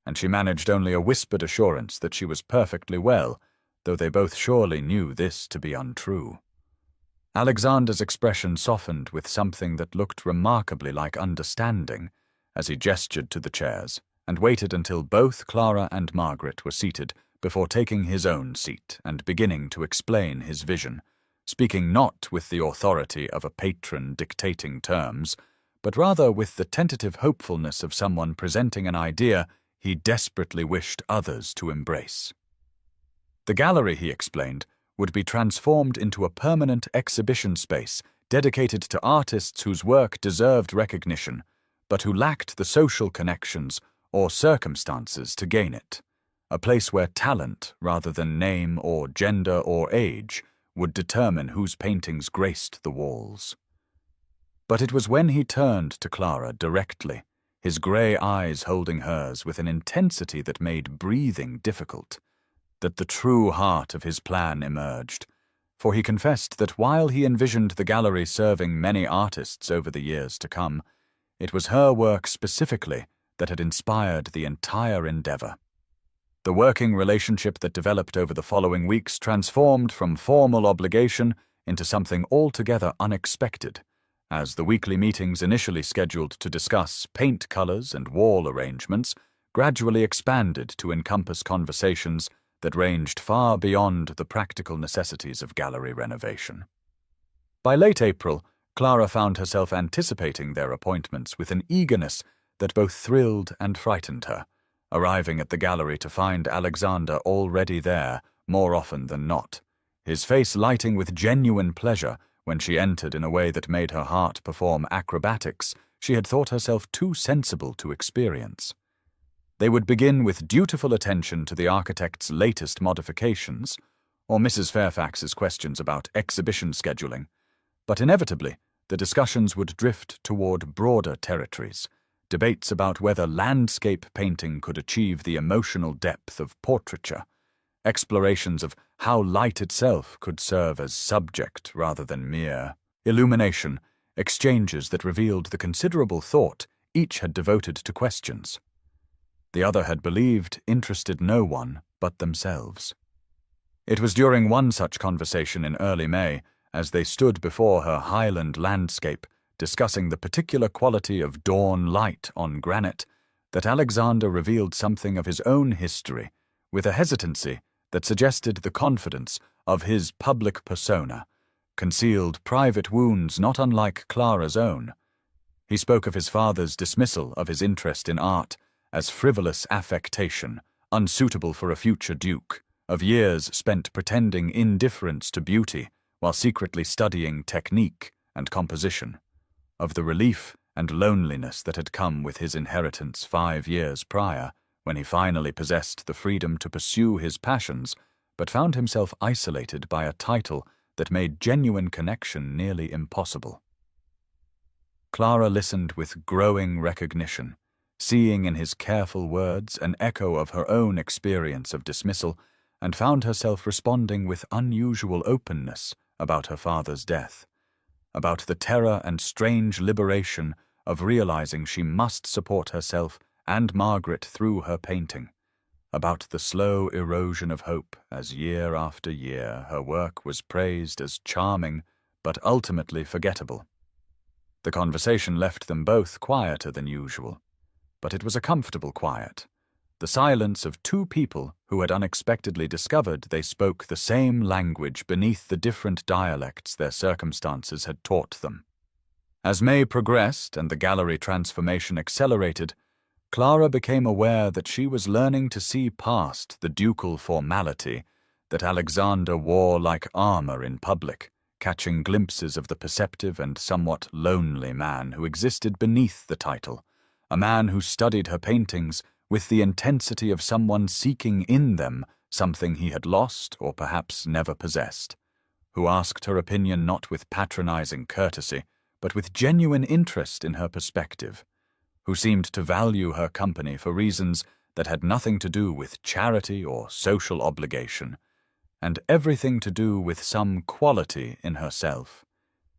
and she managed only a whispered assurance that she was perfectly well, though they both surely knew this to be untrue. Alexander's expression softened with something that looked remarkably like understanding as he gestured to the chairs and waited until both Clara and Margaret were seated before taking his own seat and beginning to explain his vision, speaking not with the authority of a patron dictating terms, but rather with the tentative hopefulness of someone presenting an idea he desperately wished others to embrace. The gallery, he explained, would be transformed into a permanent exhibition space dedicated to artists whose work deserved recognition, but who lacked the social connections or circumstances to gain it, a place where talent, rather than name or gender or age, would determine whose paintings graced the walls. But it was when he turned to Clara directly, his grey eyes holding hers with an intensity that made breathing difficult, that the true heart of his plan emerged, for he confessed that while he envisioned the gallery serving many artists over the years to come, it was her work specifically that had inspired the entire endeavour. The working relationship that developed over the following weeks transformed from formal obligation into something altogether unexpected, as the weekly meetings initially scheduled to discuss paint colours and wall arrangements gradually expanded to encompass conversations that ranged far beyond the practical necessities of gallery renovation. By late April, Clara found herself anticipating their appointments with an eagerness that both thrilled and frightened her, arriving at the gallery to find Alexander already there more often than not, his face lighting with genuine pleasure when she entered in a way that made her heart perform acrobatics she had thought herself too sensible to experience. They would begin with dutiful attention to the architect's latest modifications, or Mrs. Fairfax's questions about exhibition scheduling, but inevitably the discussions would drift toward broader territories, debates about whether landscape painting could achieve the emotional depth of portraiture, explorations of how light itself could serve as subject rather than mere illumination, exchanges that revealed the considerable thought each had devoted to questions the other had believed interested no one but themselves. It was during one such conversation in early May, as they stood before her highland landscape, discussing the particular quality of dawn light on granite, that Alexander revealed something of his own history, with a hesitancy that suggested the confidence of his public persona, concealed private wounds not unlike Clara's own. He spoke of his father's dismissal of his interest in art as frivolous affectation, unsuitable for a future duke, of years spent pretending indifference to beauty while secretly studying technique and composition, of the relief and loneliness that had come with his inheritance 5 years prior, when he finally possessed the freedom to pursue his passions, but found himself isolated by a title that made genuine connection nearly impossible. Clara listened with growing recognition, seeing in his careful words an echo of her own experience of dismissal, and found herself responding with unusual openness about her father's death, about the terror and strange liberation of realizing she must support herself and Margaret through her painting, about the slow erosion of hope as year after year her work was praised as charming but ultimately forgettable. The conversation left them both quieter than usual, but it was a comfortable quiet, the silence of two people who had unexpectedly discovered they spoke the same language beneath the different dialects their circumstances had taught them. As May progressed and the gallery transformation accelerated, Clara became aware that she was learning to see past the ducal formality that Alexander wore like armor in public, catching glimpses of the perceptive and somewhat lonely man who existed beneath the title, a man who studied her paintings with the intensity of someone seeking in them something he had lost or perhaps never possessed, who asked her opinion not with patronizing courtesy, but with genuine interest in her perspective, who seemed to value her company for reasons that had nothing to do with charity or social obligation, and everything to do with some quality in herself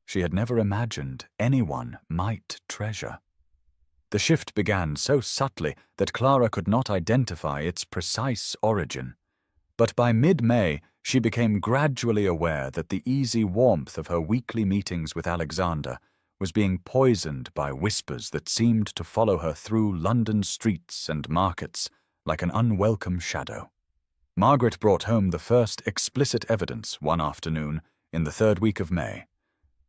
she had never imagined anyone might treasure. The shift began so subtly that Clara could not identify its precise origin, but by mid-May she became gradually aware that the easy warmth of her weekly meetings with Alexander was being poisoned by whispers that seemed to follow her through London streets and markets like an unwelcome shadow. Margaret brought home the first explicit evidence one afternoon in the 3rd week of May,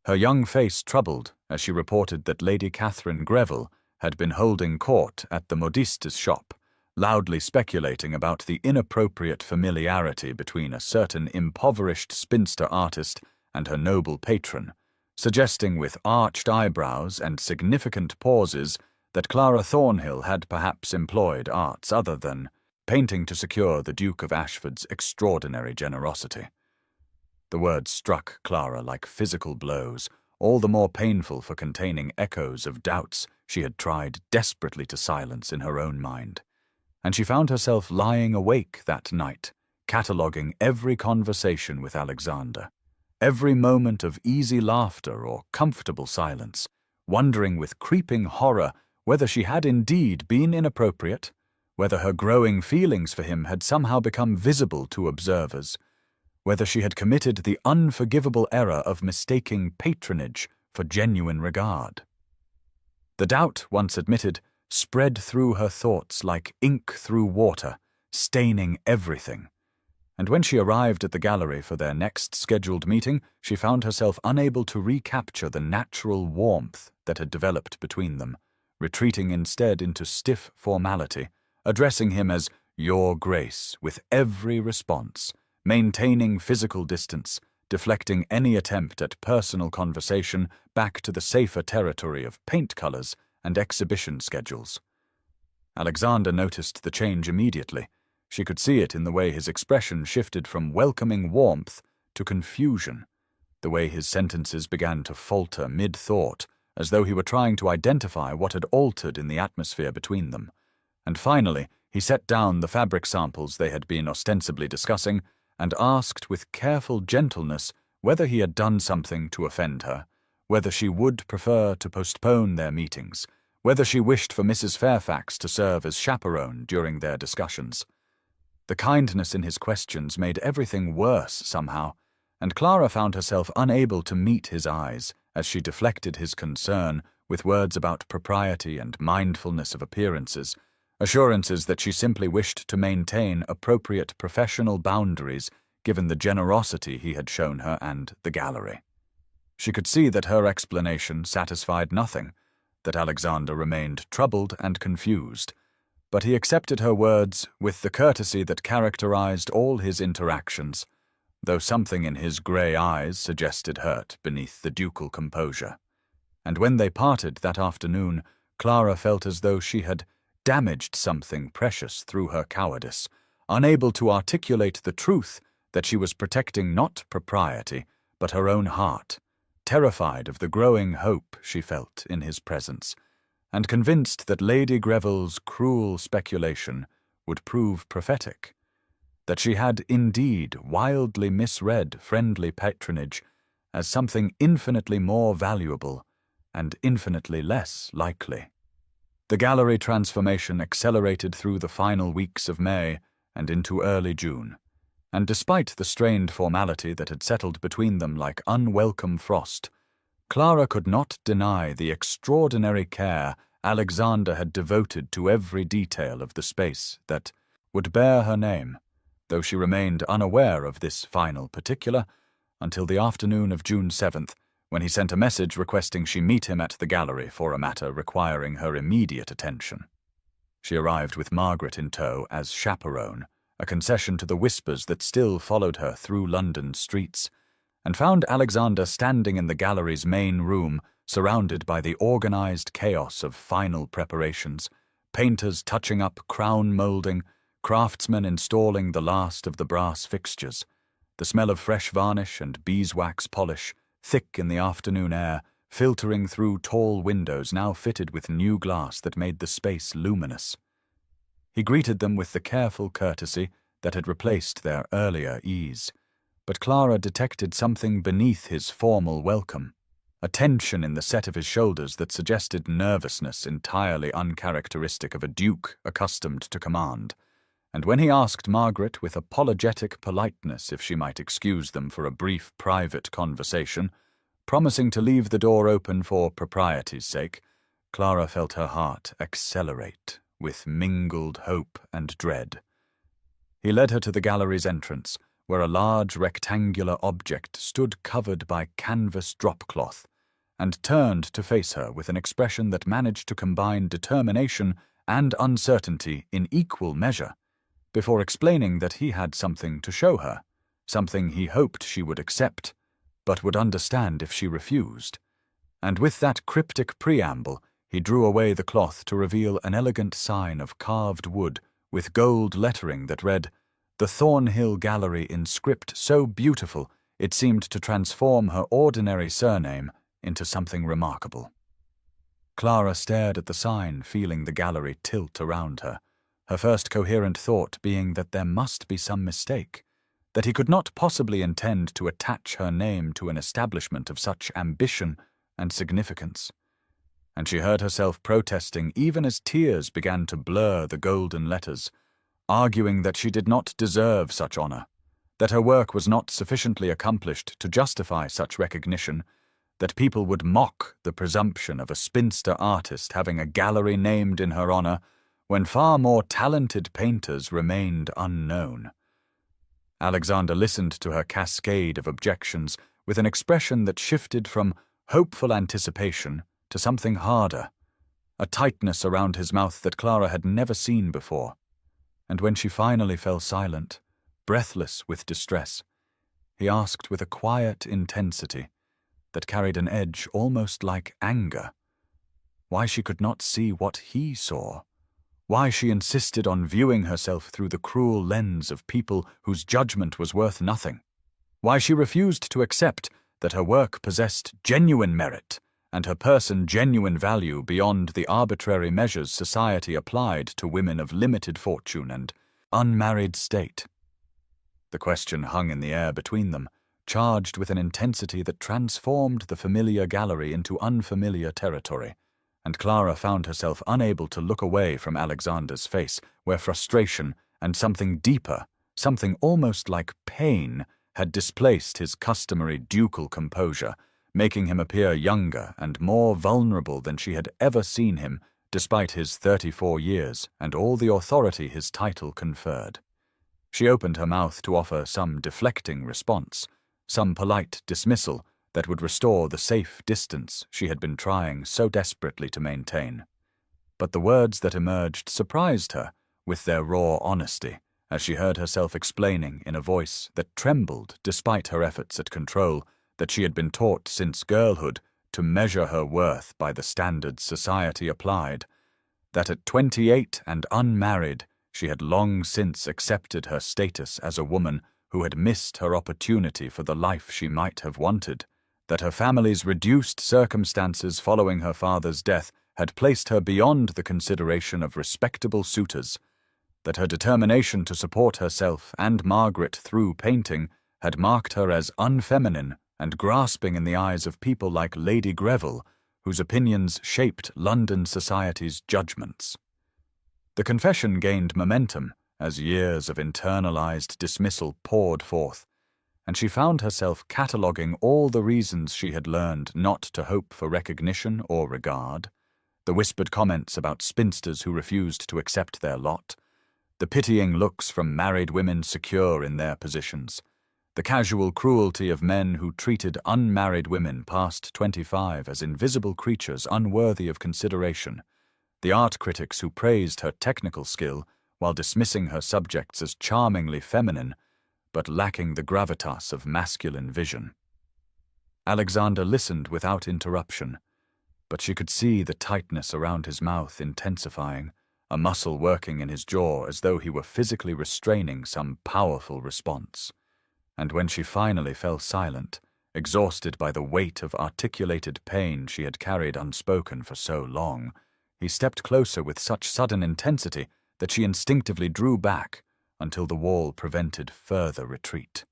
her young face troubled as she reported that Lady Catherine Greville had been holding court at the modiste's shop, loudly speculating about the inappropriate familiarity between a certain impoverished spinster artist and her noble patron, suggesting with arched eyebrows and significant pauses that Clara Thornhill had perhaps employed arts other than painting to secure the Duke of Ashford's extraordinary generosity. The words struck Clara like physical blows, all the more painful for containing echoes of doubts she had tried desperately to silence in her own mind, and she found herself lying awake that night, cataloguing every conversation with Alexander, every moment of easy laughter or comfortable silence, wondering with creeping horror whether she had indeed been inappropriate, whether her growing feelings for him had somehow become visible to observers, whether she had committed the unforgivable error of mistaking patronage for genuine regard. The doubt, once admitted, spread through her thoughts like ink through water, staining everything. And when she arrived at the gallery for their next scheduled meeting, she found herself unable to recapture the natural warmth that had developed between them, retreating instead into stiff formality, addressing him as "Your Grace" with every response, maintaining physical distance, deflecting any attempt at personal conversation back to the safer territory of paint colors and exhibition schedules. Alexander noticed the change immediately. She could see it in the way his expression shifted from welcoming warmth to confusion, the way his sentences began to falter mid-thought, as though he were trying to identify what had altered in the atmosphere between them. And finally, he set down the fabric samples they had been ostensibly discussing and asked with careful gentleness whether he had done something to offend her, whether she would prefer to postpone their meetings, whether she wished for Mrs. Fairfax to serve as chaperone during their discussions. The kindness in his questions made everything worse somehow, and Clara found herself unable to meet his eyes as she deflected his concern with words about propriety and mindfulness of appearances, assurances that she simply wished to maintain appropriate professional boundaries given the generosity he had shown her and the gallery. She could see that her explanation satisfied nothing, that Alexander remained troubled and confused, but he accepted her words with the courtesy that characterized all his interactions, though something in his grey eyes suggested hurt beneath the ducal composure. And when they parted that afternoon, Clara felt as though she had damaged something precious through her cowardice, unable to articulate the truth that she was protecting not propriety, but her own heart, terrified of the growing hope she felt in his presence, and convinced that Lady Greville's cruel speculation would prove prophetic, that she had indeed wildly misread friendly patronage as something infinitely more valuable and infinitely less likely. The gallery transformation accelerated through the final weeks of May and into early June, and despite the strained formality that had settled between them like unwelcome frost, Clara could not deny the extraordinary care Alexander had devoted to every detail of the space that would bear her name, though she remained unaware of this final particular until the afternoon of June 7th, when he sent a message requesting she meet him at the gallery for a matter requiring her immediate attention. She arrived with Margaret in tow as chaperone, a concession to the whispers that still followed her through London streets, and found Alexander standing in the gallery's main room, surrounded by the organized chaos of final preparations, painters touching up crown moulding, craftsmen installing the last of the brass fixtures. The smell of fresh varnish and beeswax polish, thick in the afternoon air, filtering through tall windows now fitted with new glass that made the space luminous. He greeted them with the careful courtesy that had replaced their earlier ease, but Clara detected something beneath his formal welcome, a tension in the set of his shoulders that suggested nervousness entirely uncharacteristic of a duke accustomed to command. And when he asked Margaret with apologetic politeness if she might excuse them for a brief private conversation, promising to leave the door open for propriety's sake, Clara felt her heart accelerate with mingled hope and dread. He led her to the gallery's entrance, where a large rectangular object stood covered by canvas dropcloth, and turned to face her with an expression that managed to combine determination and uncertainty in equal measure, before explaining that he had something to show her, something he hoped she would accept, but would understand if she refused. And with that cryptic preamble, he drew away the cloth to reveal an elegant sign of carved wood with gold lettering that read, "The Thornhill Gallery," in script so beautiful it seemed to transform her ordinary surname into something remarkable. Clara stared at the sign, feeling the gallery tilt around her, her first coherent thought being that there must be some mistake, that he could not possibly intend to attach her name to an establishment of such ambition and significance. And she heard herself protesting even as tears began to blur the golden letters, arguing that she did not deserve such honor, that her work was not sufficiently accomplished to justify such recognition, that people would mock the presumption of a spinster artist having a gallery named in her honor when far more talented painters remained unknown. Alexander listened to her cascade of objections with an expression that shifted from hopeful anticipation to something harder, a tightness around his mouth that Clara had never seen before. And when she finally fell silent, breathless with distress, he asked with a quiet intensity that carried an edge almost like anger, why she could not see what he saw, why she insisted on viewing herself through the cruel lens of people whose judgment was worth nothing, why she refused to accept that her work possessed genuine merit and her person genuine value beyond the arbitrary measures society applied to women of limited fortune and unmarried state. The question hung in the air between them, charged with an intensity that transformed the familiar gallery into unfamiliar territory, and Clara found herself unable to look away from Alexander's face, where frustration and something deeper, something almost like pain, had displaced his customary ducal composure, making him appear younger and more vulnerable than she had ever seen him, despite his 34 years and all the authority his title conferred. She opened her mouth to offer some deflecting response, some polite dismissal that would restore the safe distance she had been trying so desperately to maintain. but the words that emerged surprised her with their raw honesty, as she heard herself explaining in a voice that trembled despite her efforts at control that she had been taught since girlhood to measure her worth by the standards society applied, that at 28 and unmarried she had long since accepted her status as a woman who had missed her opportunity for the life she might have wanted, that her family's reduced circumstances following her father's death had placed her beyond the consideration of respectable suitors, that her determination to support herself and Margaret through painting had marked her as unfeminine and grasping in the eyes of people like Lady Greville, whose opinions shaped London society's judgments. The confession gained momentum as years of internalized dismissal poured forth, and she found herself cataloguing all the reasons she had learned not to hope for recognition or regard, the whispered comments about spinsters who refused to accept their lot, the pitying looks from married women secure in their positions, the casual cruelty of men who treated unmarried women past 25 as invisible creatures unworthy of consideration, the art critics who praised her technical skill while dismissing her subjects as charmingly feminine, but lacking the gravitas of masculine vision. Alexander listened without interruption, but she could see the tightness around his mouth intensifying, a muscle working in his jaw as though he were physically restraining some powerful response. And when she finally fell silent, exhausted by the weight of articulated pain she had carried unspoken for so long, he stepped closer with such sudden intensity that she instinctively drew back until the wall prevented further retreat.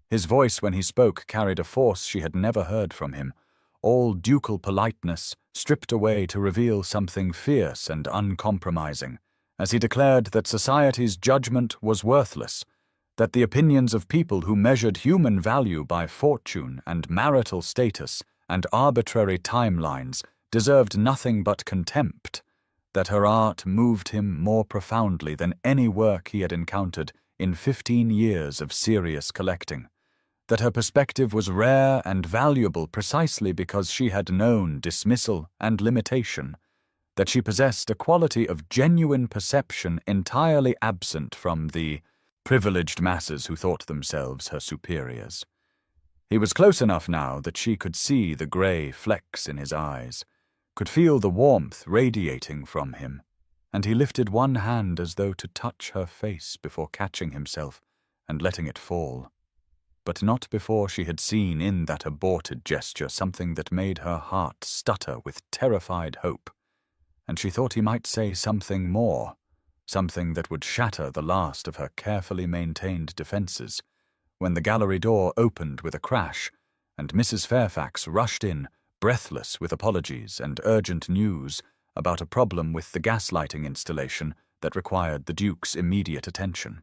His voice when he spoke carried a force she had never heard from him, all ducal politeness stripped away to reveal something fierce and uncompromising, as he declared that society's judgment was worthless, that the opinions of people who measured human value by fortune and marital status and arbitrary timelines deserved nothing but contempt, that her art moved him more profoundly than any work he had encountered in 15 years of serious collecting, that her perspective was rare and valuable precisely because she had known dismissal and limitation, that she possessed a quality of genuine perception entirely absent from the privileged masses who thought themselves her superiors. He was close enough now that she could see the grey flecks in his eyes, could feel the warmth radiating from him, and he lifted one hand as though to touch her face before catching himself and letting it fall. But not before she had seen in that aborted gesture something that made her heart stutter with terrified hope, and she thought he might say something more, something that would shatter the last of her carefully maintained defences, when the gallery door opened with a crash, and Mrs. Fairfax rushed in, breathless with apologies and urgent news about a problem with the gaslighting installation that required the Duke's immediate attention.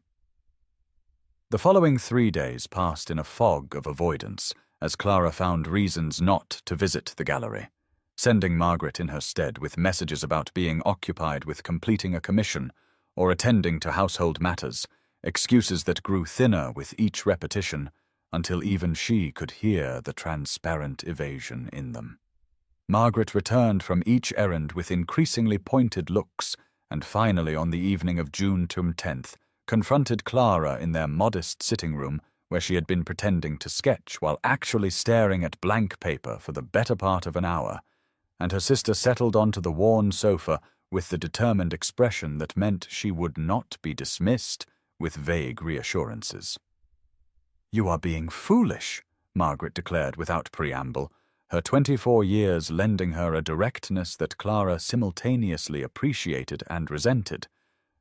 The following 3 days passed in a fog of avoidance, as Clara found reasons not to visit the gallery, sending Margaret in her stead with messages about being occupied with completing a commission or attending to household matters, excuses that grew thinner with each repetition, until even she could hear the transparent evasion in them. Margaret returned from each errand with increasingly pointed looks, and finally on the evening of June 10th, confronted Clara in their modest sitting-room where she had been pretending to sketch while actually staring at blank paper for the better part of an hour, and her sister settled onto the worn sofa with the determined expression that meant she would not be dismissed with vague reassurances. "You are being foolish," Margaret declared without preamble, her 24 years lending her a directness that Clara simultaneously appreciated and resented.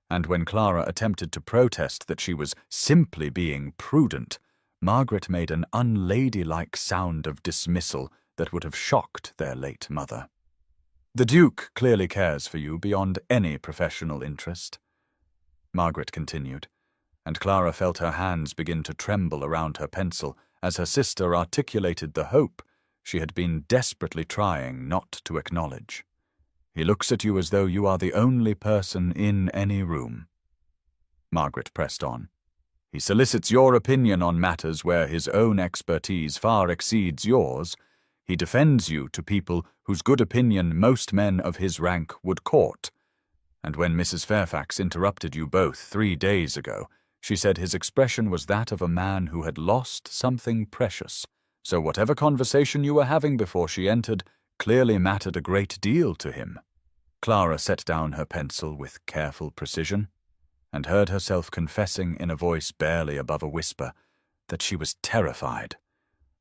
And when Clara attempted to protest that she was simply being prudent, Margaret made an unladylike sound of dismissal that would have shocked their late mother. "The Duke clearly cares for you beyond any professional interest," Margaret continued, and Clara felt her hands begin to tremble around her pencil as her sister articulated the hope she had been desperately trying not to acknowledge. "He looks at you as though you are the only person in any room." Margaret pressed on. "He solicits your opinion on matters where his own expertise far exceeds yours, He defends you to people whose good opinion most men of his rank would court. And when Mrs. Fairfax interrupted you both 3 days ago, she said his expression was that of a man who had lost something precious. So whatever conversation you were having before she entered clearly mattered a great deal to him. Clara set down her pencil with careful precision, and heard herself confessing in a voice barely above a whisper that she was terrified,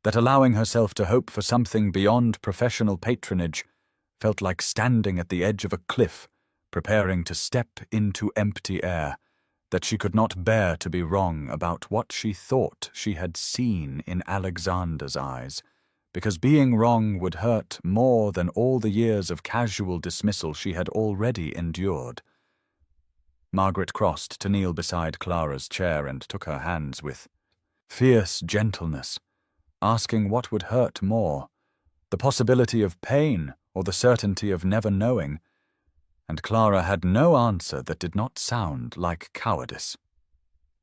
that allowing herself to hope for something beyond professional patronage felt like standing at the edge of a cliff, preparing to step into empty air, that she could not bear to be wrong about what she thought she had seen in Alexander's eyes, because being wrong would hurt more than all the years of casual dismissal she had already endured. Margaret crossed to kneel beside Clara's chair and took her hands with fierce gentleness, asking what would hurt more, the possibility of pain or the certainty of never knowing, and Clara had no answer that did not sound like cowardice.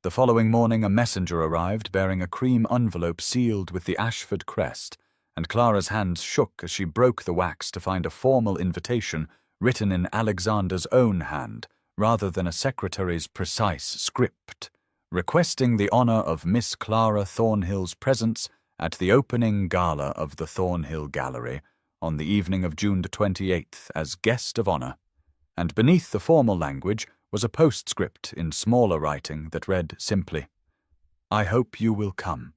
The following morning a messenger arrived bearing a cream envelope sealed with the Ashford crest, and Clara's hands shook as she broke the wax to find a formal invitation written in Alexander's own hand, rather than a secretary's precise script, requesting the honour of Miss Clara Thornhill's presence at the opening gala of the Thornhill Gallery on the evening of June 28th as guest of honour, and beneath the formal language was a postscript in smaller writing that read simply, "I hope you will come."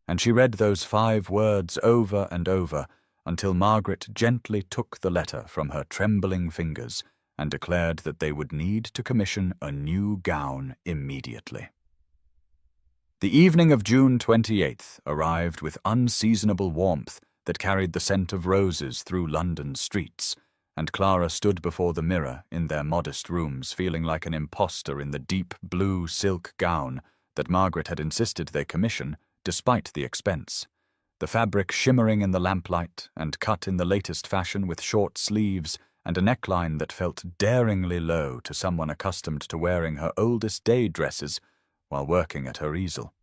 And she read those 5 words over and over until Margaret gently took the letter from her trembling fingers and declared that they would need to commission a new gown immediately. The evening of June 28th arrived with unseasonable warmth that carried the scent of roses through London's streets, and Clara stood before the mirror in their modest rooms feeling like an impostor in the deep blue silk gown that Margaret had insisted they commission, despite the expense, the fabric shimmering in the lamplight and cut in the latest fashion with short sleeves and a neckline that felt daringly low to someone accustomed to wearing her oldest day dresses while working at her easel.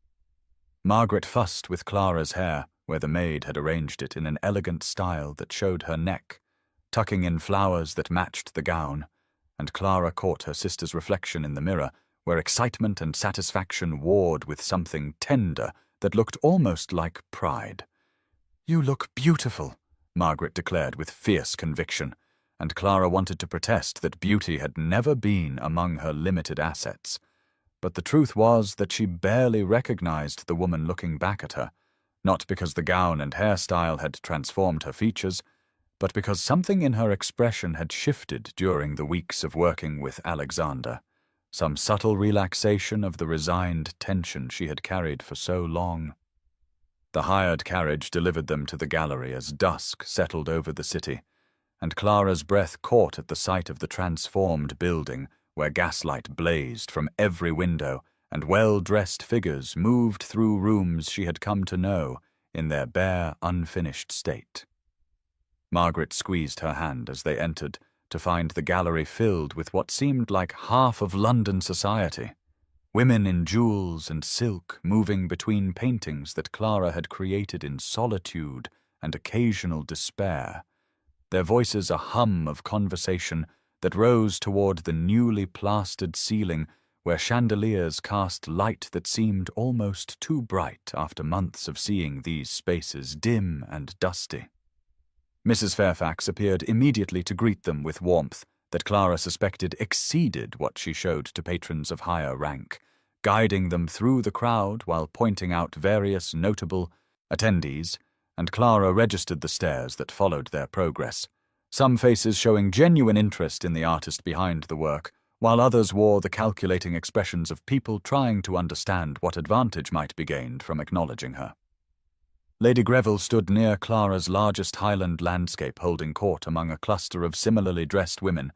Margaret fussed with Clara's hair, where the maid had arranged it in an elegant style that showed her neck, tucking in flowers that matched the gown, and Clara caught her sister's reflection in the mirror, where excitement and satisfaction warred with something tender that looked almost like pride. "You look beautiful," Margaret declared with fierce conviction, and Clara wanted to protest that beauty had never been among her limited assets. But the truth was that she barely recognized the woman looking back at her, not because the gown and hairstyle had transformed her features, but because something in her expression had shifted during the weeks of working with Alexander, some subtle relaxation of the resigned tension she had carried for so long. The hired carriage delivered them to the gallery as dusk settled over the city, and Clara's breath caught at the sight of the transformed building where gaslight blazed from every window and well-dressed figures moved through rooms she had come to know in their bare, unfinished state. Margaret squeezed her hand as they entered to find the gallery filled with what seemed like half of London society, women in jewels and silk moving between paintings that Clara had created in solitude and occasional despair, their voices a hum of conversation that rose toward the newly plastered ceiling where chandeliers cast light that seemed almost too bright after months of seeing these spaces dim and dusty. Mrs. Fairfax appeared immediately to greet them with warmth that Clara suspected exceeded what she showed to patrons of higher rank, guiding them through the crowd while pointing out various notable attendees, and Clara registered the stares that followed their progress, some faces showing genuine interest in the artist behind the work, while others wore the calculating expressions of people trying to understand what advantage might be gained from acknowledging her. Lady Greville stood near Clara's largest Highland landscape holding court among a cluster of similarly dressed women,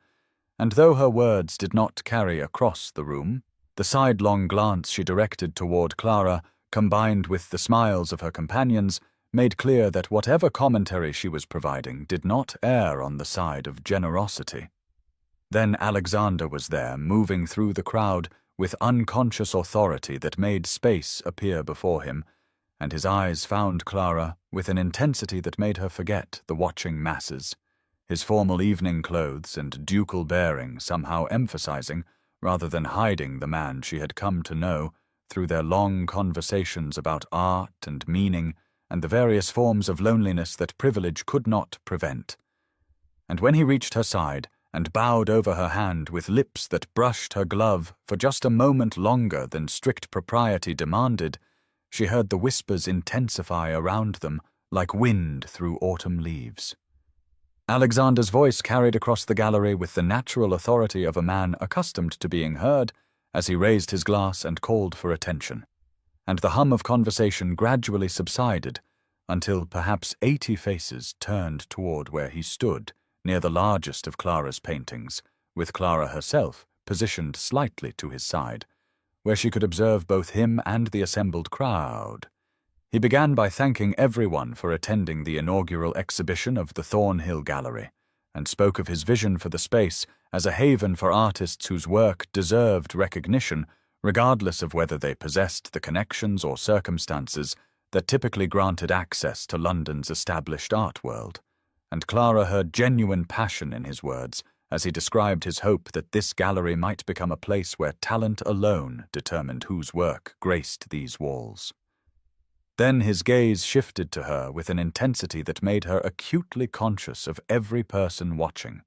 and though her words did not carry across the room, the sidelong glance she directed toward Clara, combined with the smiles of her companions, made clear that whatever commentary she was providing did not err on the side of generosity. Then Alexander was there, moving through the crowd with unconscious authority that made space appear before him, and his eyes found Clara with an intensity that made her forget the watching masses, his formal evening clothes and ducal bearing somehow emphasizing, rather than hiding, the man she had come to know through their long conversations about art and meaning and the various forms of loneliness that privilege could not prevent. And when he reached her side and bowed over her hand with lips that brushed her glove for just a moment longer than strict propriety demanded, she heard the whispers intensify around them like wind through autumn leaves. Alexander's voice carried across the gallery with the natural authority of a man accustomed to being heard as he raised his glass and called for attention, and the hum of conversation gradually subsided until perhaps 80 faces turned toward where he stood near the largest of Clara's paintings, with Clara herself positioned slightly to his side, where she could observe both him and the assembled crowd. He began by thanking everyone for attending the inaugural exhibition of the Thornhill Gallery, and spoke of his vision for the space as a haven for artists whose work deserved recognition, regardless of whether they possessed the connections or circumstances that typically granted access to London's established art world. And Clara heard genuine passion in his words as he described his hope that this gallery might become a place where talent alone determined whose work graced these walls. Then his gaze shifted to her with an intensity that made her acutely conscious of every person watching,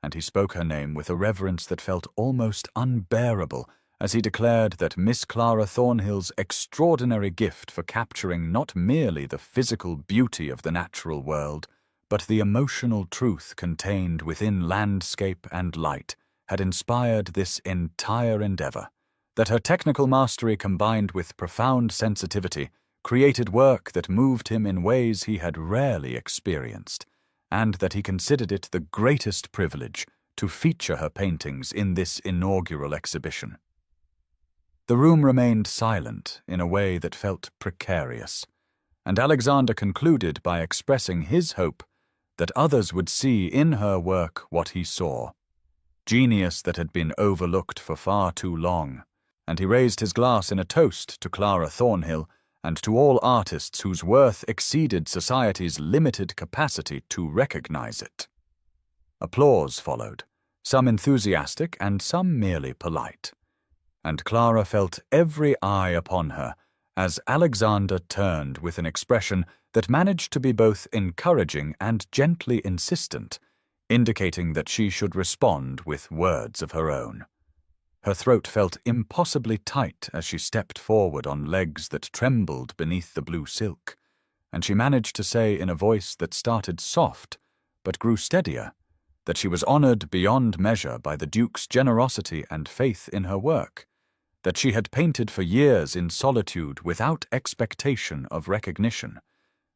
and he spoke her name with a reverence that felt almost unbearable as he declared that Miss Clara Thornhill's extraordinary gift for capturing not merely the physical beauty of the natural world, but the emotional truth contained within landscape and light had inspired this entire endeavor, that her technical mastery combined with profound sensitivity created work that moved him in ways he had rarely experienced, and that he considered it the greatest privilege to feature her paintings in this inaugural exhibition. The room remained silent in a way that felt precarious, and Alexander concluded by expressing his hope that others would see in her work what he saw, genius that had been overlooked for far too long, and he raised his glass in a toast to Clara Thornhill and to all artists whose worth exceeded society's limited capacity to recognize it. Applause followed, some enthusiastic and some merely polite, and Clara felt every eye upon her as Alexander turned with an expression that managed to be both encouraging and gently insistent, indicating that she should respond with words of her own. Her throat felt impossibly tight as she stepped forward on legs that trembled beneath the blue silk, and she managed to say in a voice that started soft but grew steadier that she was honored beyond measure by the Duke's generosity and faith in her work, that she had painted for years in solitude without expectation of recognition,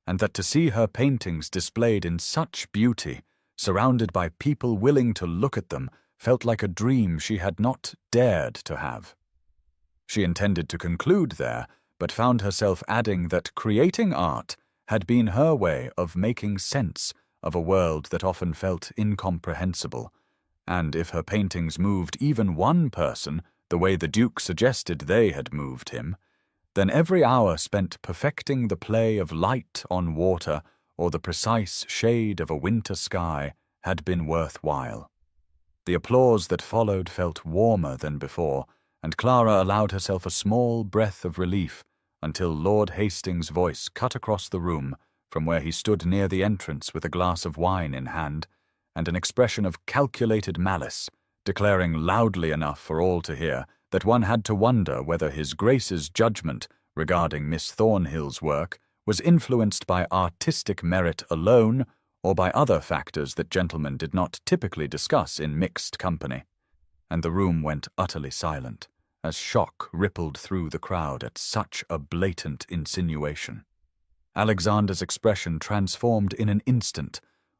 and that to see her paintings displayed in such beauty, surrounded by people willing to look at them, felt like a dream she had not dared to have. She intended to conclude there, but found herself adding that creating art had been her way of making sense of a world that often felt incomprehensible, and if her paintings moved even one person the way the Duke suggested they had moved him, then every hour spent perfecting the play of light on water or the precise shade of a winter sky had been worthwhile. The applause that followed felt warmer than before, and Clara allowed herself a small breath of relief until Lord Hastings' voice cut across the room from where he stood near the entrance with a glass of wine in hand and an expression of calculated malice, declaring loudly enough for all to hear that one had to wonder whether His Grace's judgment regarding Miss Thornhill's work was influenced by artistic merit alone or by other factors that gentlemen did not typically discuss in mixed company, and the room went utterly silent as shock rippled through the crowd at such a blatant insinuation. Alexander's expression transformed in an instant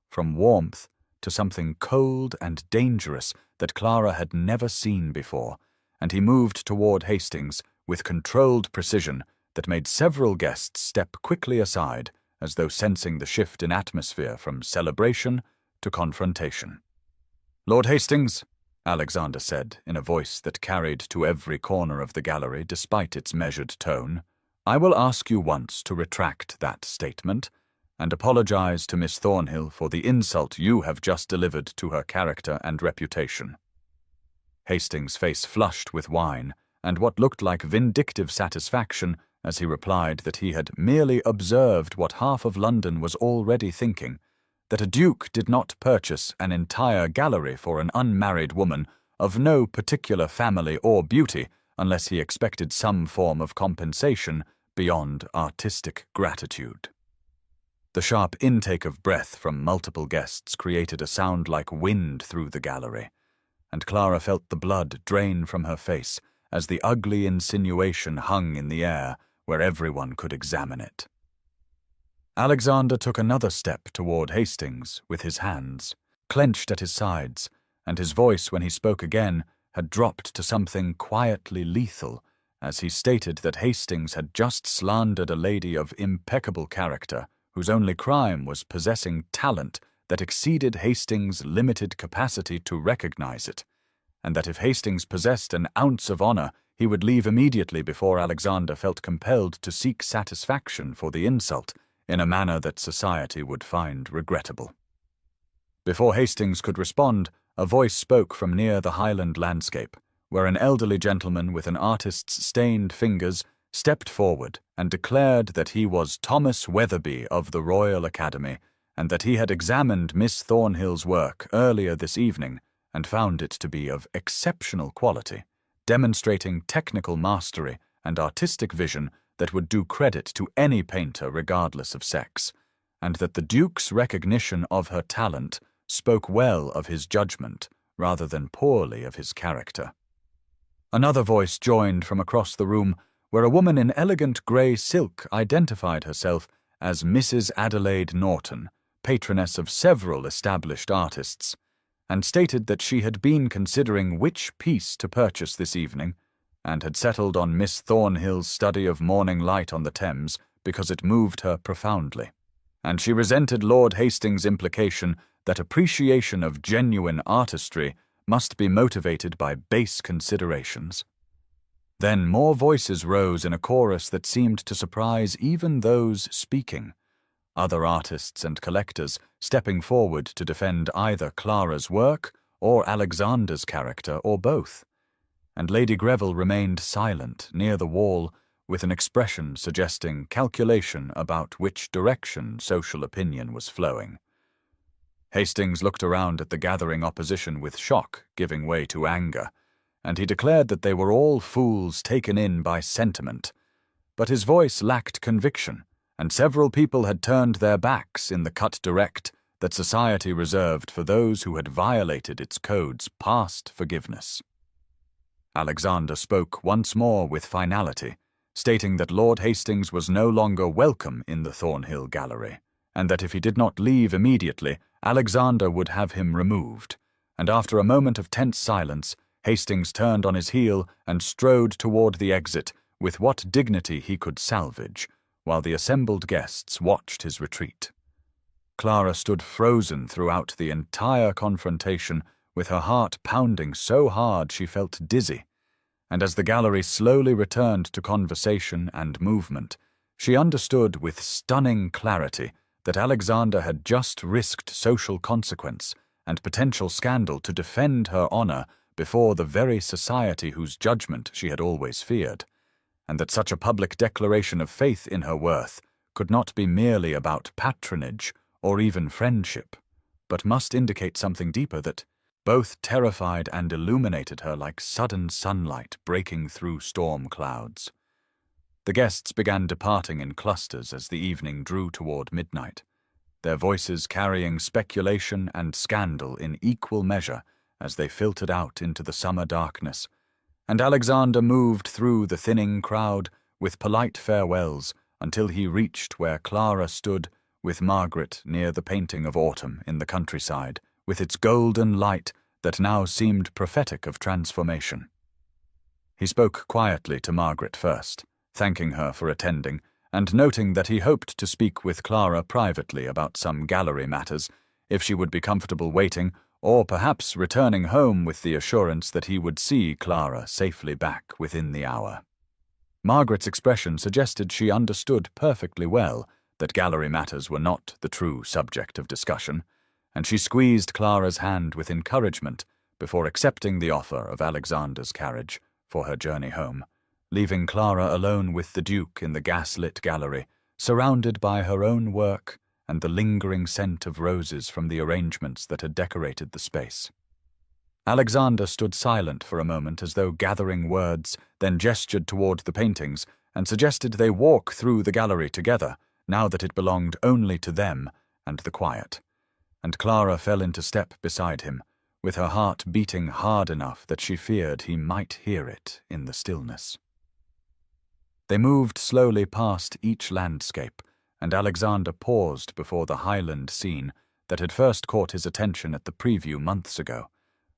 from warmth to something cold and dangerous that Clara had never seen before, and he moved toward Hastings with controlled precision that made several guests step quickly aside as though sensing the shift in atmosphere from celebration to confrontation. "Lord Hastings," Alexander said in a voice that carried to every corner of the gallery despite its measured tone, I will ask you once to retract that statement and apologize to Miss Thornhill for the insult you have just delivered to her character and reputation." Hastings' face flushed with wine and what looked like vindictive satisfaction as he replied that he had merely observed what half of London was already thinking, that a duke did not purchase an entire gallery for an unmarried woman of no particular family or beauty unless he expected some form of compensation beyond artistic gratitude. The sharp intake of breath from multiple guests created a sound like wind through the gallery, and Clara felt the blood drain from her face as the ugly insinuation hung in the air where everyone could examine it. Alexander took another step toward Hastings with his hands clenched at his sides, and his voice, when he spoke again, had dropped to something quietly lethal as he stated that Hastings had just slandered a lady of impeccable character whose only crime was possessing talent that exceeded Hastings' limited capacity to recognize it, and that if Hastings possessed an ounce of honor, he would leave immediately before Alexander felt compelled to seek satisfaction for the insult in a manner that society would find regrettable. Before Hastings could respond, a voice spoke from near the Highland landscape, where an elderly gentleman with an artist's stained fingers stepped forward and declared that he was Thomas Weatherby of the Royal Academy, and that he had examined Miss Thornhill's work earlier this evening and found it to be of exceptional quality, demonstrating technical mastery and artistic vision that would do credit to any painter regardless of sex, and that the Duke's recognition of her talent spoke well of his judgment rather than poorly of his character. Another voice joined from across the room, where a woman in elegant grey silk identified herself as Mrs. Adelaide Norton, patroness of several established artists, and stated that she had been considering which piece to purchase this evening, and had settled on Miss Thornhill's study of Morning Light on the Thames because it moved her profoundly, and she resented Lord Hastings' implication that appreciation of genuine artistry must be motivated by base considerations. Then more voices rose in a chorus that seemed to surprise even those speaking, other artists and collectors stepping forward to defend either Clara's work or Alexander's character or both, and Lady Greville remained silent near the wall with an expression suggesting calculation about which direction social opinion was flowing. Hastings looked around at the gathering opposition with shock giving way to anger, and he declared that they were all fools taken in by sentiment, but his voice lacked conviction, and several people had turned their backs in the cut direct that society reserved for those who had violated its codes past forgiveness. Alexander spoke once more with finality, stating that Lord Hastings was no longer welcome in the Thornhill Gallery, and that if he did not leave immediately, Alexander would have him removed, and after a moment of tense silence, Hastings turned on his heel and strode toward the exit with what dignity he could salvage, while the assembled guests watched his retreat. Clara stood frozen throughout the entire confrontation, with her heart pounding so hard she felt dizzy, and as the gallery slowly returned to conversation and movement, she understood with stunning clarity that Alexander had just risked social consequence and potential scandal to defend her honor before the very society whose judgment she had always feared, and that such a public declaration of faith in her worth could not be merely about patronage or even friendship, but must indicate something deeper that both terrified and illuminated her like sudden sunlight breaking through storm clouds. The guests began departing in clusters as the evening drew toward midnight, their voices carrying speculation and scandal in equal measure as they filtered out into the summer darkness, and Alexander moved through the thinning crowd with polite farewells until he reached where Clara stood with Margaret near the painting of autumn in the countryside, with its golden light that now seemed prophetic of transformation. He spoke quietly to Margaret first, thanking her for attending, and noting that he hoped to speak with Clara privately about some gallery matters, if she would be comfortable waiting, or perhaps returning home with the assurance that he would see Clara safely back within the hour. Margaret's expression suggested she understood perfectly well that gallery matters were not the true subject of discussion, and she squeezed Clara's hand with encouragement before accepting the offer of Alexander's carriage for her journey home, leaving Clara alone with the Duke in the gas-lit gallery, surrounded by her own work and the lingering scent of roses from the arrangements that had decorated the space. Alexander stood silent for a moment as though gathering words, then gestured toward the paintings and suggested they walk through the gallery together, now that it belonged only to them and the quiet. And Clara fell into step beside him, with her heart beating hard enough that she feared he might hear it in the stillness. They moved slowly past each landscape, and Alexander paused before the highland scene that had first caught his attention at the preview months ago,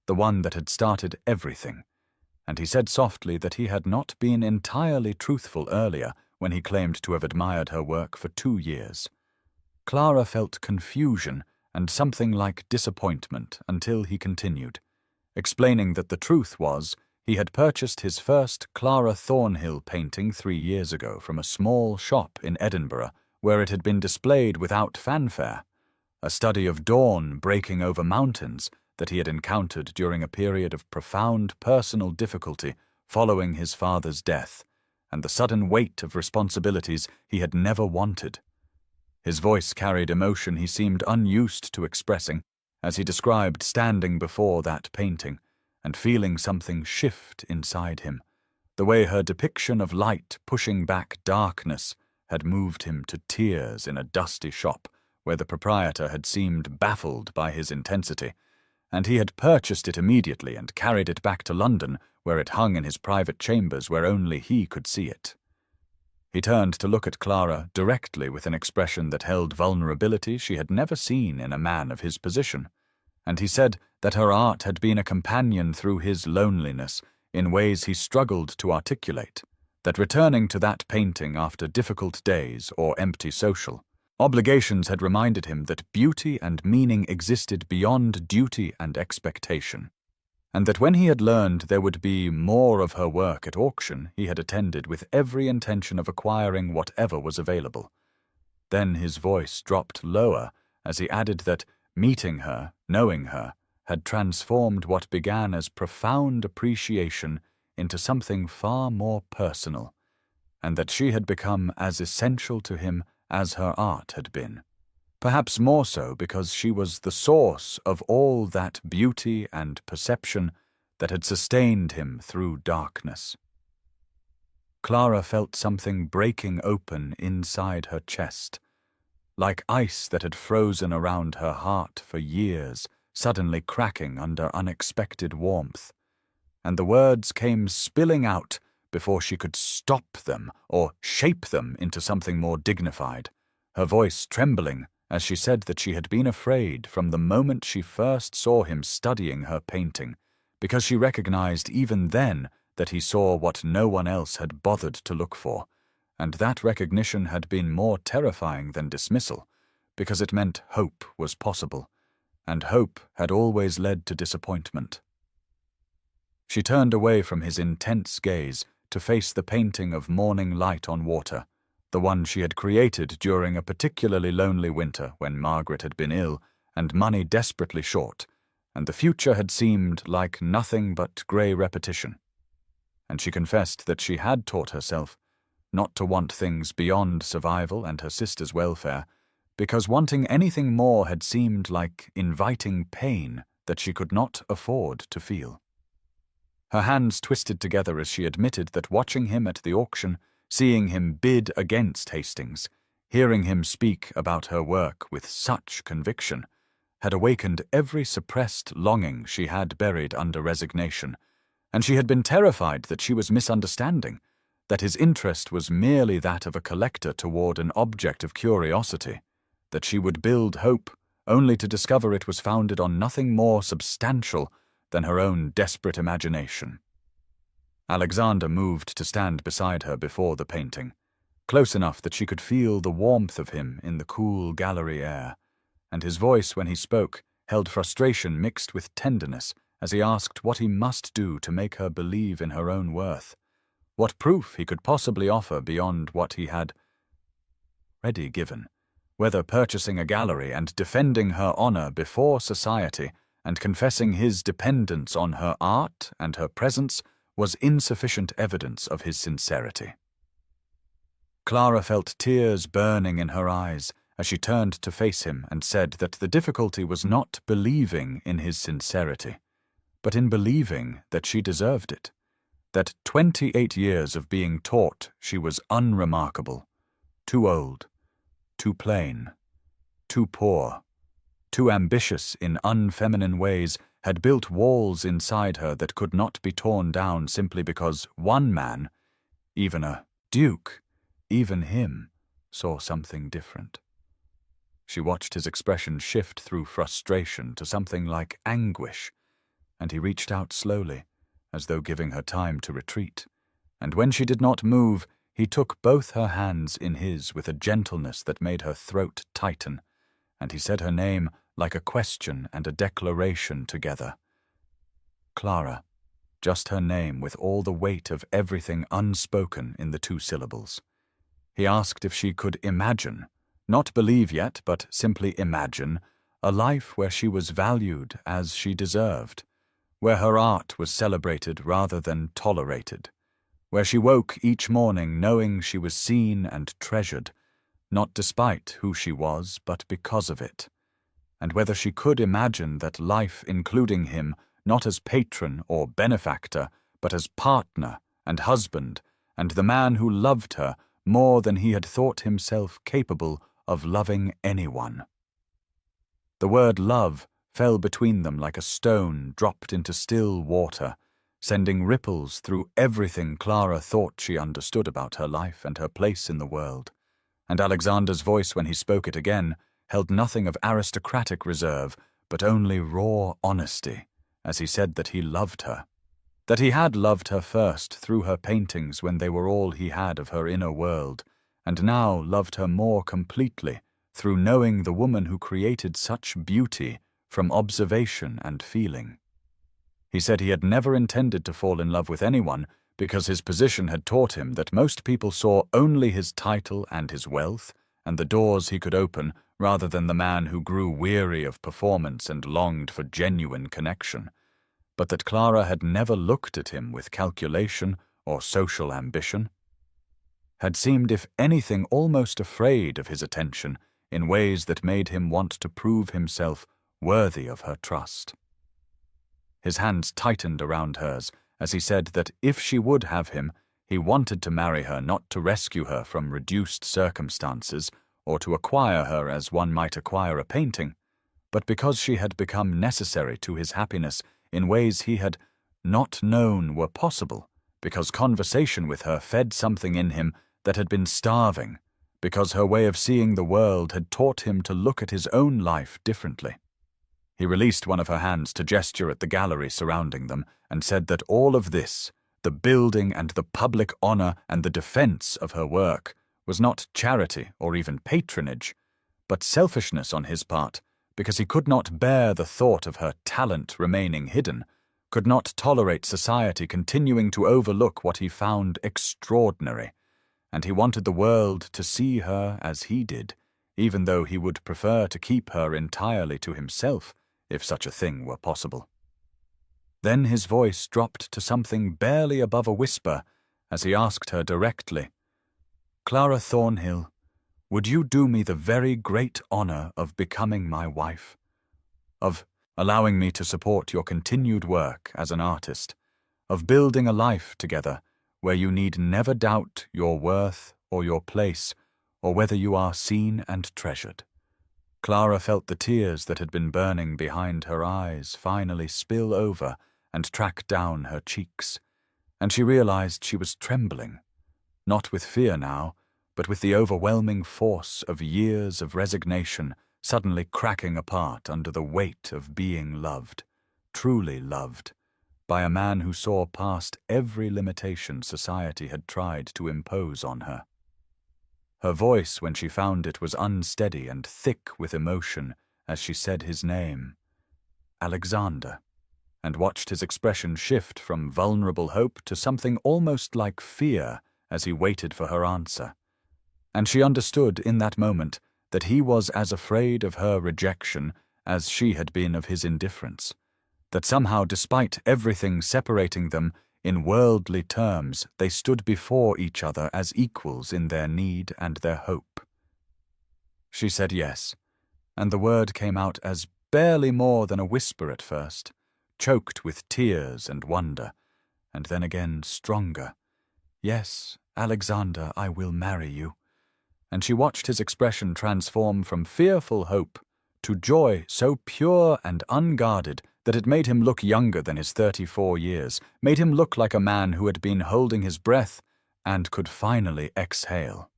the one that had started everything, and he said softly that he had not been entirely truthful earlier when he claimed to have admired her work for 2 years. Clara felt confusion and something like disappointment until he continued, explaining that the truth was he had purchased his first Clara Thornhill painting 3 years ago from a small shop in Edinburgh where it had been displayed without fanfare, a study of dawn breaking over mountains that he had encountered during a period of profound personal difficulty following his father's death, and the sudden weight of responsibilities he had never wanted. His voice carried emotion he seemed unused to expressing as he described standing before that painting and feeling something shift inside him, the way her depiction of light pushing back darkness had moved him to tears in a dusty shop where the proprietor had seemed baffled by his intensity, and he had purchased it immediately and carried it back to London, where it hung in his private chambers where only he could see it. He turned to look at Clara directly with an expression that held vulnerability she had never seen in a man of his position, and he said that her art had been a companion through his loneliness in ways he struggled to articulate, that returning to that painting after difficult days or empty social obligations had reminded him that beauty and meaning existed beyond duty and expectation, and that when he had learned there would be more of her work at auction, he had attended with every intention of acquiring whatever was available. Then his voice dropped lower as he added that meeting her, knowing her, had transformed what began as profound appreciation into something far more personal, and that she had become as essential to him as her art had been, perhaps more so because she was the source of all that beauty and perception that had sustained him through darkness. Clara felt something breaking open inside her chest, like ice that had frozen around her heart for years, suddenly cracking under unexpected warmth, and the words came spilling out before she could stop them or shape them into something more dignified, her voice trembling as she said that she had been afraid from the moment she first saw him studying her painting, because she recognized even then that he saw what no one else had bothered to look for, and that recognition had been more terrifying than dismissal, because it meant hope was possible, and hope had always led to disappointment. She turned away from his intense gaze to face the painting of morning light on water, the one she had created during a particularly lonely winter when Margaret had been ill and money desperately short, and the future had seemed like nothing but grey repetition. And she confessed that she had taught herself not to want things beyond survival and her sister's welfare, because wanting anything more had seemed like inviting pain that she could not afford to feel. Her hands twisted together as she admitted that watching him at the auction, seeing him bid against Hastings, hearing him speak about her work with such conviction, had awakened every suppressed longing she had buried under resignation, and she had been terrified that she was misunderstanding, that his interest was merely that of a collector toward an object of curiosity, that she would build hope only to discover it was founded on nothing more substantial than her own desperate imagination. Alexander moved to stand beside her before the painting, close enough that she could feel the warmth of him in the cool gallery air, and his voice when he spoke held frustration mixed with tenderness as he asked what he must do to make her believe in her own worth, What proof he could possibly offer beyond what he had already given, whether purchasing a gallery and defending her honor before society and confessing his dependence on her art and her presence was insufficient evidence of his sincerity. Clara felt tears burning in her eyes as she turned to face him and said that the difficulty was not believing in his sincerity, but in believing that she deserved it, that 28 years of being taught she was unremarkable, too old, too plain, too poor, too ambitious in unfeminine ways had built walls inside her that could not be torn down simply because one man, even a duke, even him, saw something different. She watched his expression shift through frustration to something like anguish, and he reached out slowly, as though giving her time to retreat, and when she did not move, he took both her hands in his with a gentleness that made her throat tighten, and he said her name like a question and a declaration together. Clara, just her name with all the weight of everything unspoken in the two syllables. He asked if she could imagine, not believe yet, but simply imagine, a life where she was valued as she deserved, where her art was celebrated rather than tolerated, where she woke each morning knowing she was seen and treasured, not despite who she was, but because of it, and whether she could imagine that life including him not as patron or benefactor, but as partner and husband, and the man who loved her more than he had thought himself capable of loving anyone. The word love fell between them like a stone dropped into still water, sending ripples through everything Clara thought she understood about her life and her place in the world. And Alexander's voice, when he spoke it again, held nothing of aristocratic reserve, but only raw honesty, as he said that he loved her, that he had loved her first through her paintings when they were all he had of her inner world, and now loved her more completely through knowing the woman who created such beauty from observation and feeling. He said he had never intended to fall in love with anyone because his position had taught him that most people saw only his title and his wealth and the doors he could open rather than the man who grew weary of performance and longed for genuine connection, but that Clara had never looked at him with calculation or social ambition, had seemed if anything almost afraid of his attention in ways that made him want to prove himself worthy of her trust. His hands tightened around hers as he said that if she would have him, he wanted to marry her not to rescue her from reduced circumstances or to acquire her as one might acquire a painting, but because she had become necessary to his happiness in ways he had not known were possible, because conversation with her fed something in him that had been starving, because her way of seeing the world had taught him to look at his own life differently. He released one of her hands to gesture at the gallery surrounding them and said that all of this, the building and the public honor and the defense of her work, was not charity or even patronage, but selfishness on his part, because he could not bear the thought of her talent remaining hidden, could not tolerate society continuing to overlook what he found extraordinary, and he wanted the world to see her as he did, even though he would prefer to keep her entirely to himself, if such a thing were possible. Then his voice dropped to something barely above a whisper as he asked her directly, "Clara Thornhill, would you do me the very great honor of becoming my wife? Of allowing me to support your continued work as an artist, of building a life together where you need never doubt your worth or your place, or whether you are seen and treasured?" Clara felt the tears that had been burning behind her eyes finally spill over and track down her cheeks, and she realized she was trembling, not with fear now, but with the overwhelming force of years of resignation suddenly cracking apart under the weight of being loved, truly loved, by a man who saw past every limitation society had tried to impose on her. Her voice, when she found it, was unsteady and thick with emotion as she said his name. "Alexander, and watched his expression shift from vulnerable hope to something almost like fear as he waited for her answer. And she understood in that moment that he was as afraid of her rejection as she had been of his indifference, that somehow, despite everything separating them, in worldly terms, they stood before each other as equals in their need and their hope. She said yes, and the word came out as barely more than a whisper at first, choked with tears and wonder, and then again stronger. Yes, Alexander, I will marry you. And she watched his expression transform from fearful hope to joy so pure and unguarded that it made him look younger than his 34 years, made him look like a man who had been holding his breath and could finally exhale.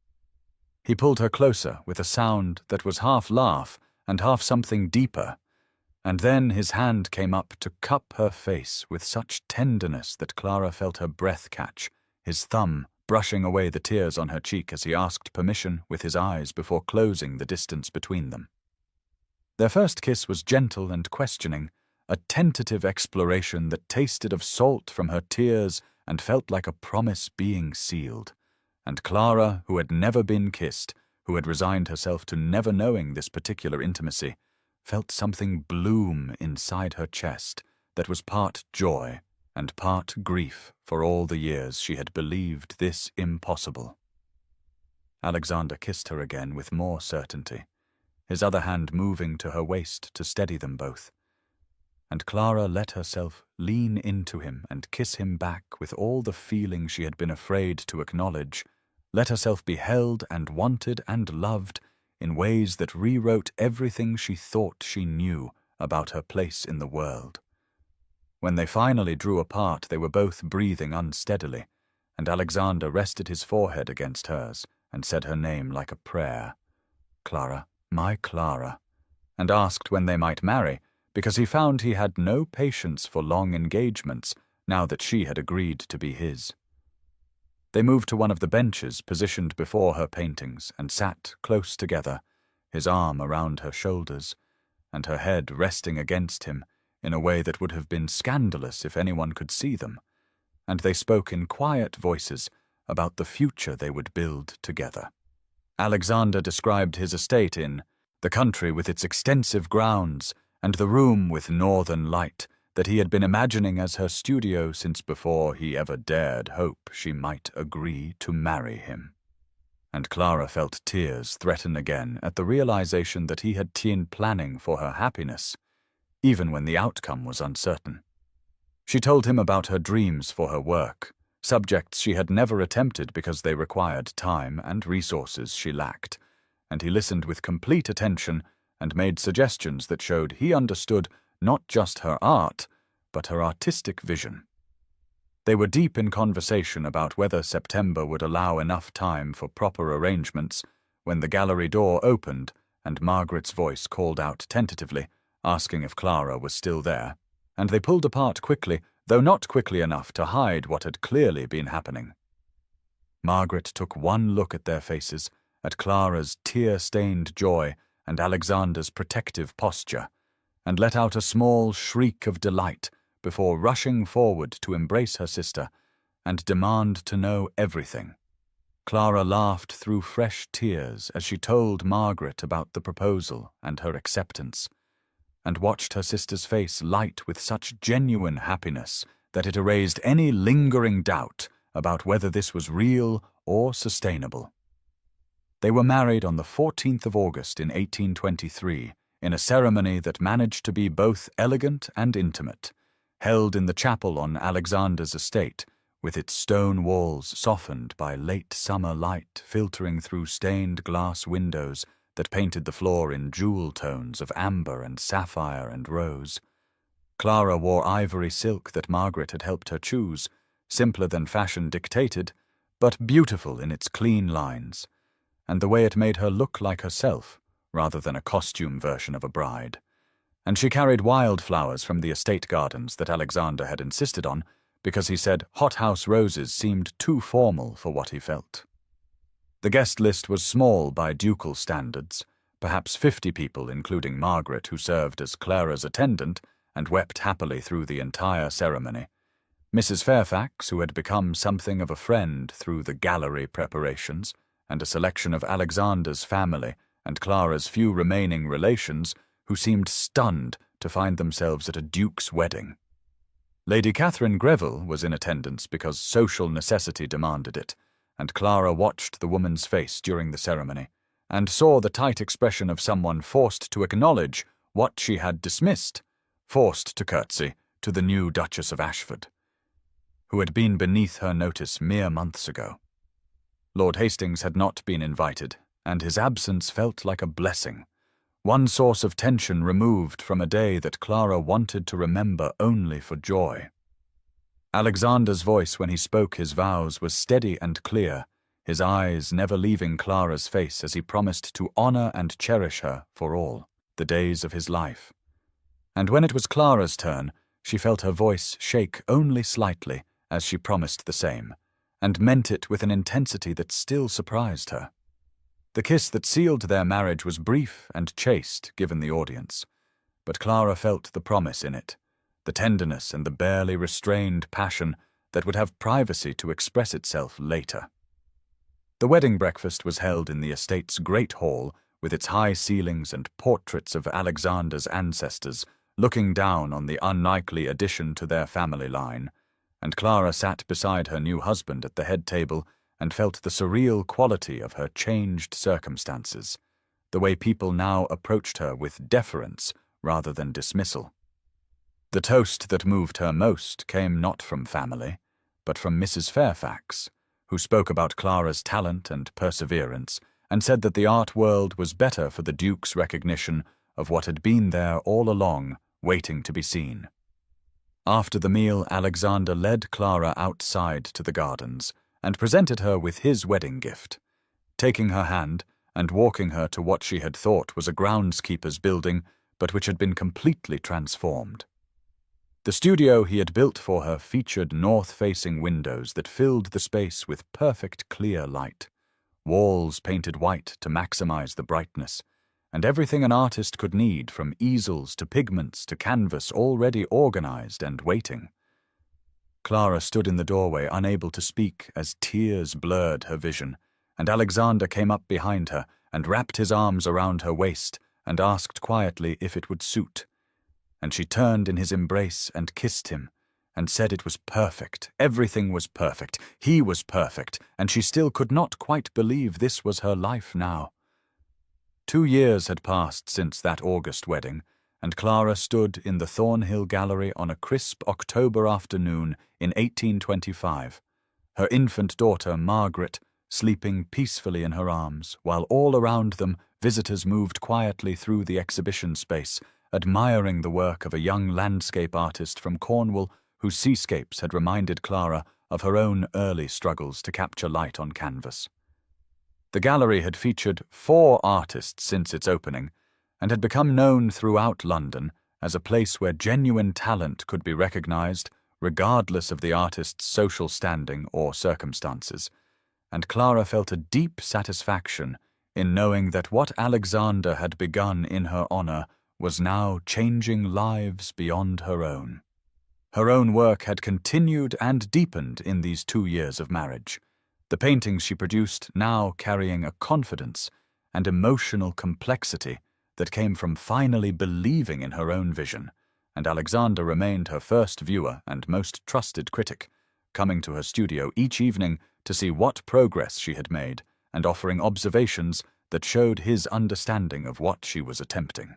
He pulled her closer with a sound that was half laugh and half something deeper, and then his hand came up to cup her face with such tenderness that Clara felt her breath catch, his thumb brushing away the tears on her cheek as he asked permission with his eyes before closing the distance between them. Their first kiss was gentle and questioning, a tentative exploration that tasted of salt from her tears and felt like a promise being sealed. And Clara, who had never been kissed, who had resigned herself to never knowing this particular intimacy, felt something bloom inside her chest that was part joy and part grief for all the years she had believed this impossible. Alexander kissed her again with more certainty, his other hand moving to her waist to steady them both. And Clara let herself lean into him and kiss him back with all the feeling she had been afraid to acknowledge, let herself be held and wanted and loved in ways that rewrote everything she thought she knew about her place in the world. When they finally drew apart, they were both breathing unsteadily, and Alexander rested his forehead against hers and said her name like a prayer, Clara, my Clara, and asked when they might marry, because he found he had no patience for long engagements now that she had agreed to be his. They moved to one of the benches positioned before her paintings and sat close together, his arm around her shoulders, and her head resting against him in a way that would have been scandalous if anyone could see them, and they spoke in quiet voices about the future they would build together. Alexander described his estate in the country with its extensive grounds and the room with northern light that he had been imagining as her studio since before he ever dared hope she might agree to marry him. And Clara felt tears threaten again at the realization that he had been planning for her happiness, even when the outcome was uncertain. She told him about her dreams for her work, subjects she had never attempted because they required time and resources she lacked, and he listened with complete attention and made suggestions that showed he understood not just her art, but her artistic vision. They were deep in conversation about whether September would allow enough time for proper arrangements when the gallery door opened and Margaret's voice called out tentatively, asking if Clara was still there, and they pulled apart quickly, though not quickly enough to hide what had clearly been happening. Margaret took one look at their faces, at Clara's tear-stained joy and Alexander's protective posture, and let out a small shriek of delight before rushing forward to embrace her sister and demand to know everything. Clara laughed through fresh tears as she told Margaret about the proposal and her acceptance, and watched her sister's face light with such genuine happiness that it erased any lingering doubt about whether this was real or sustainable. They were married on the 14th of August in 1823, in a ceremony that managed to be both elegant and intimate, held in the chapel on Alexander's estate, with its stone walls softened by late summer light filtering through stained glass windows that painted the floor in jewel tones of amber and sapphire and rose. Clara wore ivory silk that Margaret had helped her choose, simpler than fashion dictated, but beautiful in its clean lines, and the way it made her look like herself, rather than a costume version of a bride. And she carried wildflowers from the estate gardens that Alexander had insisted on, because he said hothouse roses seemed too formal for what he felt. The guest list was small by ducal standards, perhaps 50 people including Margaret, who served as Clara's attendant, and wept happily through the entire ceremony. Mrs. Fairfax, who had become something of a friend through the gallery preparations and a selection of Alexander's family and Clara's few remaining relations, who seemed stunned to find themselves at a duke's wedding. Lady Catherine Greville was in attendance because social necessity demanded it, and Clara watched the woman's face during the ceremony and saw the tight expression of someone forced to acknowledge what she had dismissed, forced to curtsy to the new Duchess of Ashford, who had been beneath her notice mere months ago. Lord Hastings had not been invited, and his absence felt like a blessing, one source of tension removed from a day that Clara wanted to remember only for joy. Alexander's voice when he spoke his vows was steady and clear, his eyes never leaving Clara's face as he promised to honor and cherish her for all the days of his life. And when it was Clara's turn, she felt her voice shake only slightly as she promised the same, and meant it with an intensity that still surprised her. The kiss that sealed their marriage was brief and chaste given the audience, but Clara felt the promise in it, the tenderness and the barely restrained passion that would have privacy to express itself later. The wedding breakfast was held in the estate's great hall with its high ceilings and portraits of Alexander's ancestors looking down on the unlikely addition to their family line, and Clara sat beside her new husband at the head table and felt the surreal quality of her changed circumstances, the way people now approached her with deference rather than dismissal. The toast that moved her most came not from family, but from Mrs. Fairfax, who spoke about Clara's talent and perseverance, and said that the art world was better for the Duke's recognition of what had been there all along, waiting to be seen. After the meal, Alexander led Clara outside to the gardens and presented her with his wedding gift, taking her hand and walking her to what she had thought was a groundskeeper's building, but which had been completely transformed. The studio he had built for her featured north-facing windows that filled the space with perfect clear light, walls painted white to maximize the brightness, and everything an artist could need from easels to pigments to canvas already organized and waiting. Clara stood in the doorway unable to speak as tears blurred her vision, and Alexander came up behind her and wrapped his arms around her waist and asked quietly if it would suit. And she turned in his embrace and kissed him, and said it was perfect, everything was perfect, he was perfect, and she still could not quite believe this was her life now. 2 years had passed since that August wedding, and Clara stood in the Thornhill Gallery on a crisp October afternoon in 1825, her infant daughter Margaret sleeping peacefully in her arms, while all around them visitors moved quietly through the exhibition space, admiring the work of a young landscape artist from Cornwall whose seascapes had reminded Clara of her own early struggles to capture light on canvas. The gallery had featured 4 artists since its opening and had become known throughout London as a place where genuine talent could be recognized regardless of the artist's social standing or circumstances, and Clara felt a deep satisfaction in knowing that what Alexander had begun in her honor was now changing lives beyond her own. Her own work had continued and deepened in these 2 years of marriage, the paintings she produced now carrying a confidence and emotional complexity that came from finally believing in her own vision, and Alexander remained her first viewer and most trusted critic, coming to her studio each evening to see what progress she had made and offering observations that showed his understanding of what she was attempting.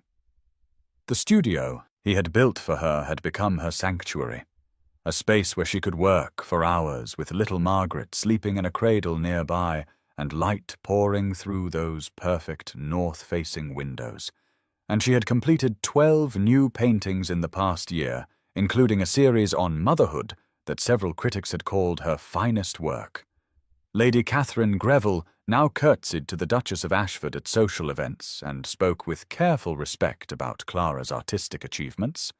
The studio he had built for her had become her sanctuary, a space where she could work for hours with little Margaret sleeping in a cradle nearby and light pouring through those perfect north-facing windows. And she had completed 12 new paintings in the past year, including a series on motherhood that several critics had called her finest work. Lady Catherine Greville now curtsied to the Duchess of Ashford at social events and spoke with careful respect about Clara's artistic achievements.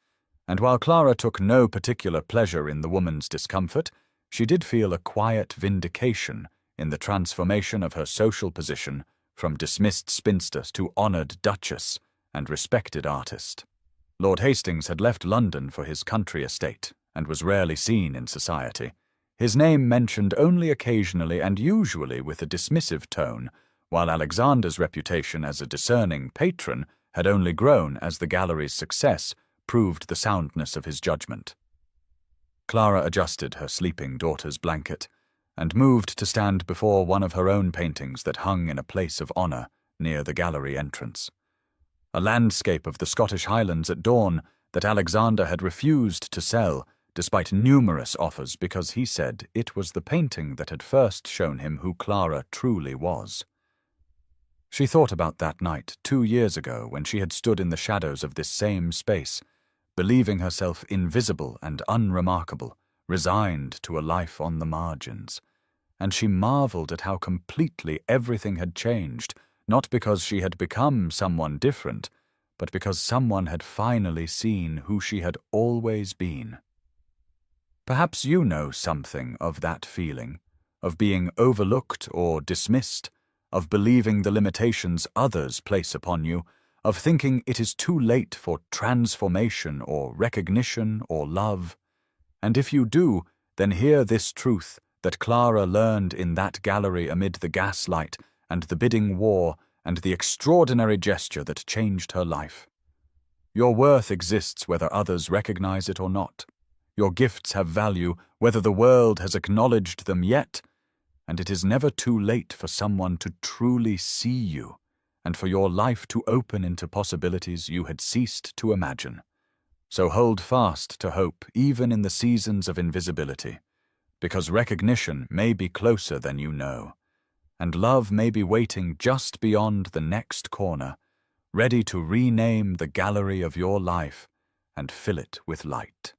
And while Clara took no particular pleasure in the woman's discomfort, she did feel a quiet vindication in the transformation of her social position from dismissed spinster to honored duchess and respected artist. Lord Hastings had left London for his country estate and was rarely seen in society, his name mentioned only occasionally and usually with a dismissive tone, while Alexander's reputation as a discerning patron had only grown as the gallery's success proved the soundness of his judgment. Clara adjusted her sleeping daughter's blanket and moved to stand before one of her own paintings that hung in a place of honour near the gallery entrance. A landscape of the Scottish Highlands at dawn that Alexander had refused to sell despite numerous offers because he said it was the painting that had first shown him who Clara truly was. She thought about that night 2 years ago when she had stood in the shadows of this same space, believing herself invisible and unremarkable, resigned to a life on the margins. And she marveled at how completely everything had changed, not because she had become someone different, but because someone had finally seen who she had always been. Perhaps you know something of that feeling, of being overlooked or dismissed, of believing the limitations others place upon you, of thinking it is too late for transformation or recognition or love. And if you do, then hear this truth that Clara learned in that gallery amid the gaslight and the bidding war and the extraordinary gesture that changed her life. Your worth exists whether others recognize it or not. Your gifts have value whether the world has acknowledged them yet, and it is never too late for someone to truly see you and for your life to open into possibilities you had ceased to imagine. So hold fast to hope even in the seasons of invisibility, because recognition may be closer than you know, and love may be waiting just beyond the next corner, ready to rename the gallery of your life and fill it with light.